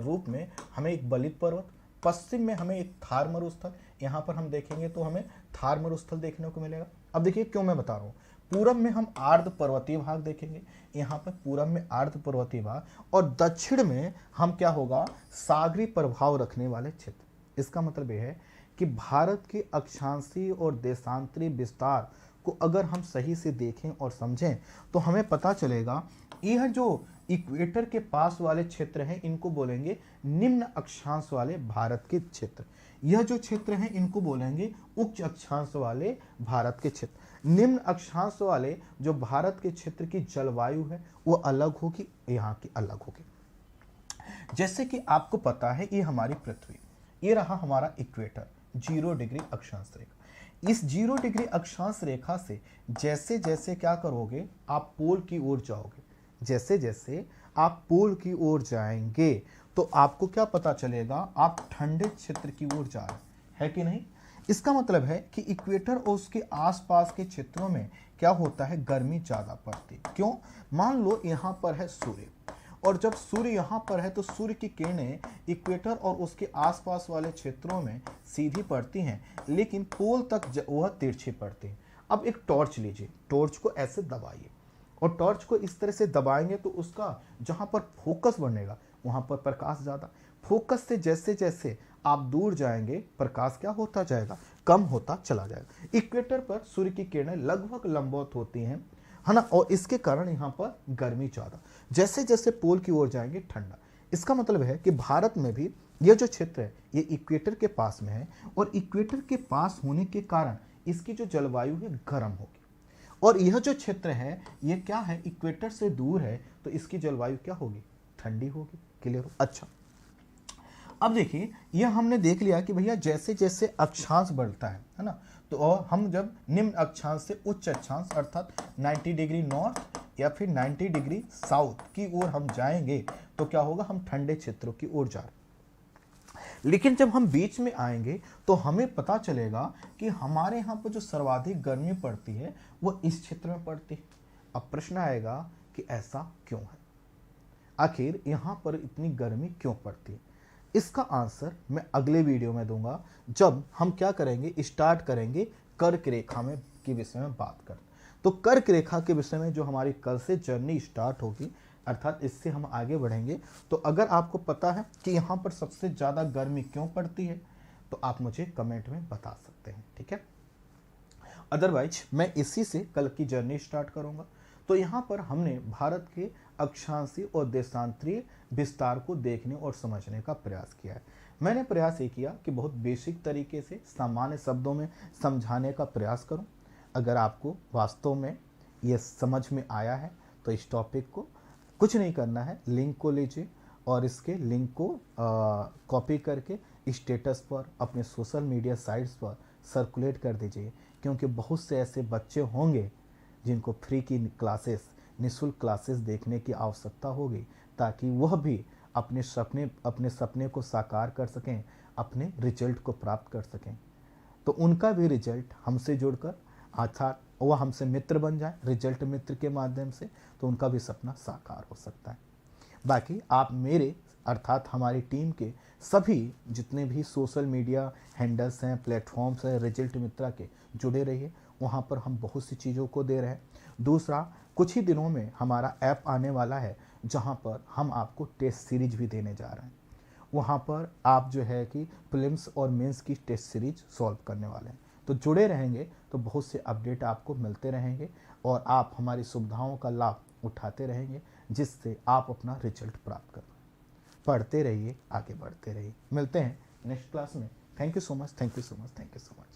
रूप में हमें एक बलित पर्वत, पश्चिम में हमें एक थार मरुस्थल, यहाँ पर हम देखेंगे तो हमें थार मरुस्थल देखने को मिलेगा। अब देखिए क्यों मैं बता रहा हूँ, पूरब में हम आर्द्र पर्वतीय भाग देखेंगे, यहाँ पर पूरब में आर्द्र पर्वतीय भाग, और दक्षिण में हम क्या होगा, सागरी प्रभाव रखने वाले क्षेत्र। इसका मतलब यह है कि भारत के अक्षांशीय और देशांतरीय विस्तार को अगर हम सही से देखें और समझें तो हमें पता चलेगा यह जो इक्वेटर के पास वाले क्षेत्र हैं इनको बोलेंगे निम्न अक्षांश वाले भारत के क्षेत्र। यह जो क्षेत्र हैं इनको बोलेंगे उच्च अक्षांश वाले भारत के क्षेत्र। निम्न अक्षांश वाले जो भारत के क्षेत्र की जलवायु है वो अलग होगी, यहाँ की अलग होगी। जैसे कि आपको पता है ये हमारी पृथ्वी, ये रहा हमारा इक्वेटर, 0 डिग्री अक्षांश रेखा। इस 0 डिग्री अक्षांश रेखा से जैसे जैसे क्या करोगे, आप पोल की ओर जाओगे, जैसे जैसे आप पोल की ओर जाएंगे तो आपको क्या पता चलेगा, आप ठंडे क्षेत्र की ओर जा रहे हैं, है कि नहीं। इसका मतलब है कि इक्वेटर और उसके आसपास के क्षेत्रों में क्या होता है, गर्मी ज़्यादा पड़ती है। क्यों, मान लो यहाँ पर है सूर्य, और जब सूर्य यहाँ पर है तो सूर्य की किरणें इक्वेटर और उसके आसपास वाले क्षेत्रों में सीधी पड़ती हैं, लेकिन पोल तक वह तिरछी पड़ती है। अब एक टॉर्च लीजिए, टॉर्च को ऐसे दबाइए, और टॉर्च को इस तरह से दबाएंगे तो उसका जहाँ पर फोकस बनेगा वहाँ पर प्रकाश ज़्यादा, फोकस से जैसे जैसे आप दूर जाएंगे प्रकाश क्या होता जाएगा, कम होता चला जाएगा। इक्वेटर पर सूर्य की किरणें लगभग लंबवत होती हैं, है ना, और इसके कारण यहाँ पर गर्मी ज़्यादा, जैसे जैसे पोल की ओर जाएंगे ठंडा। इसका मतलब है कि भारत में भी ये जो क्षेत्र है ये इक्वेटर के पास में है, और इक्वेटर के पास होने के कारण इसकी जो जलवायु है गर्म होगी, और यह जो क्षेत्र है ये क्या है, इक्वेटर से दूर है, तो इसकी जलवायु क्या होगी, ठंडी होगी। क्लियर हो। अच्छा, अब देखिए यह हमने देख लिया कि भैया जैसे जैसे अक्षांश बढ़ता है ना, तो हम जब निम्न अक्षांश से उच्च अक्षांश अर्थात 90 डिग्री नॉर्थ या फिर 90 डिग्री साउथ की ओर हम जाएंगे तो क्या होगा, हम ठंडे क्षेत्रों की ओर जा रहे हैं। लेकिन जब हम बीच में आएंगे तो हमें पता चलेगा कि हमारे यहाँ पर जो सर्वाधिक गर्मी पड़ती है वो इस क्षेत्र में पड़ती है। अब प्रश्न आएगा कि ऐसा क्यों है, आखिर यहाँ पर इतनी गर्मी क्यों पड़ती है। इसका आंसर मैं अगले वीडियो में दूंगा, जब हम क्या करेंगे, स्टार्ट करेंगे कर्क रेखा में के विषय में बात कर। तो कर्क रेखा के विषय में जो हमारी कल से जर्नी स्टार्ट होगी, अर्थात इससे हम आगे बढ़ेंगे। तो अगर आपको पता है कि यहाँ पर सबसे ज़्यादा गर्मी क्यों पड़ती है तो आप मुझे कमेंट में बता सकते हैं, ठीक है। अदरवाइज मैं इसी से कल की जर्नी स्टार्ट करूँगा। तो यहाँ पर हमने भारत के अक्षांशीय और देशांतरीय विस्तार को देखने और समझने का प्रयास किया है। मैंने प्रयास ये किया कि बहुत बेसिक तरीके से सामान्य शब्दों में समझाने का प्रयास करूं। अगर आपको वास्तव में ये समझ में आया है तो इस टॉपिक को कुछ नहीं करना है, लिंक को लीजिए और इसके लिंक को कॉपी करके स्टेटस पर, अपने सोशल मीडिया साइट्स पर सर्कुलेट कर दीजिए, क्योंकि बहुत से ऐसे बच्चे होंगे जिनको फ्री की क्लासेस, निःशुल्क क्लासेस देखने की आवश्यकता होगी, ताकि वह भी अपने सपने को साकार कर सकें, अपने रिजल्ट को प्राप्त कर सकें। तो उनका भी रिजल्ट हमसे जुड़कर, अर्थात वह हमसे मित्र बन जाए रिजल्ट मित्र के माध्यम से, तो उनका भी सपना साकार हो सकता है। बाकी आप मेरे अर्थात हमारी टीम के सभी जितने भी सोशल मीडिया हैंडल्स हैं, प्लेटफॉर्म्स हैं रिजल्ट मित्रा के, जुड़े रहिए। वहाँ पर हम बहुत सी चीज़ों को दे रहे हैं। दूसरा, कुछ ही दिनों में हमारा ऐप आने वाला है जहाँ पर हम आपको टेस्ट सीरीज भी देने जा रहे हैं। वहाँ पर आप जो है कि प्रीलिम्स और मेंस की टेस्ट सीरीज सॉल्व करने वाले हैं। तो जुड़े रहेंगे तो बहुत से अपडेट आपको मिलते रहेंगे और आप हमारी सुविधाओं का लाभ उठाते रहेंगे, जिससे आप अपना रिजल्ट प्राप्त कर पाएं। पढ़ते रहिए, आगे बढ़ते रहिए। मिलते हैं नेक्स्ट क्लास में। Thank you so much, thank you so much, thank you so much.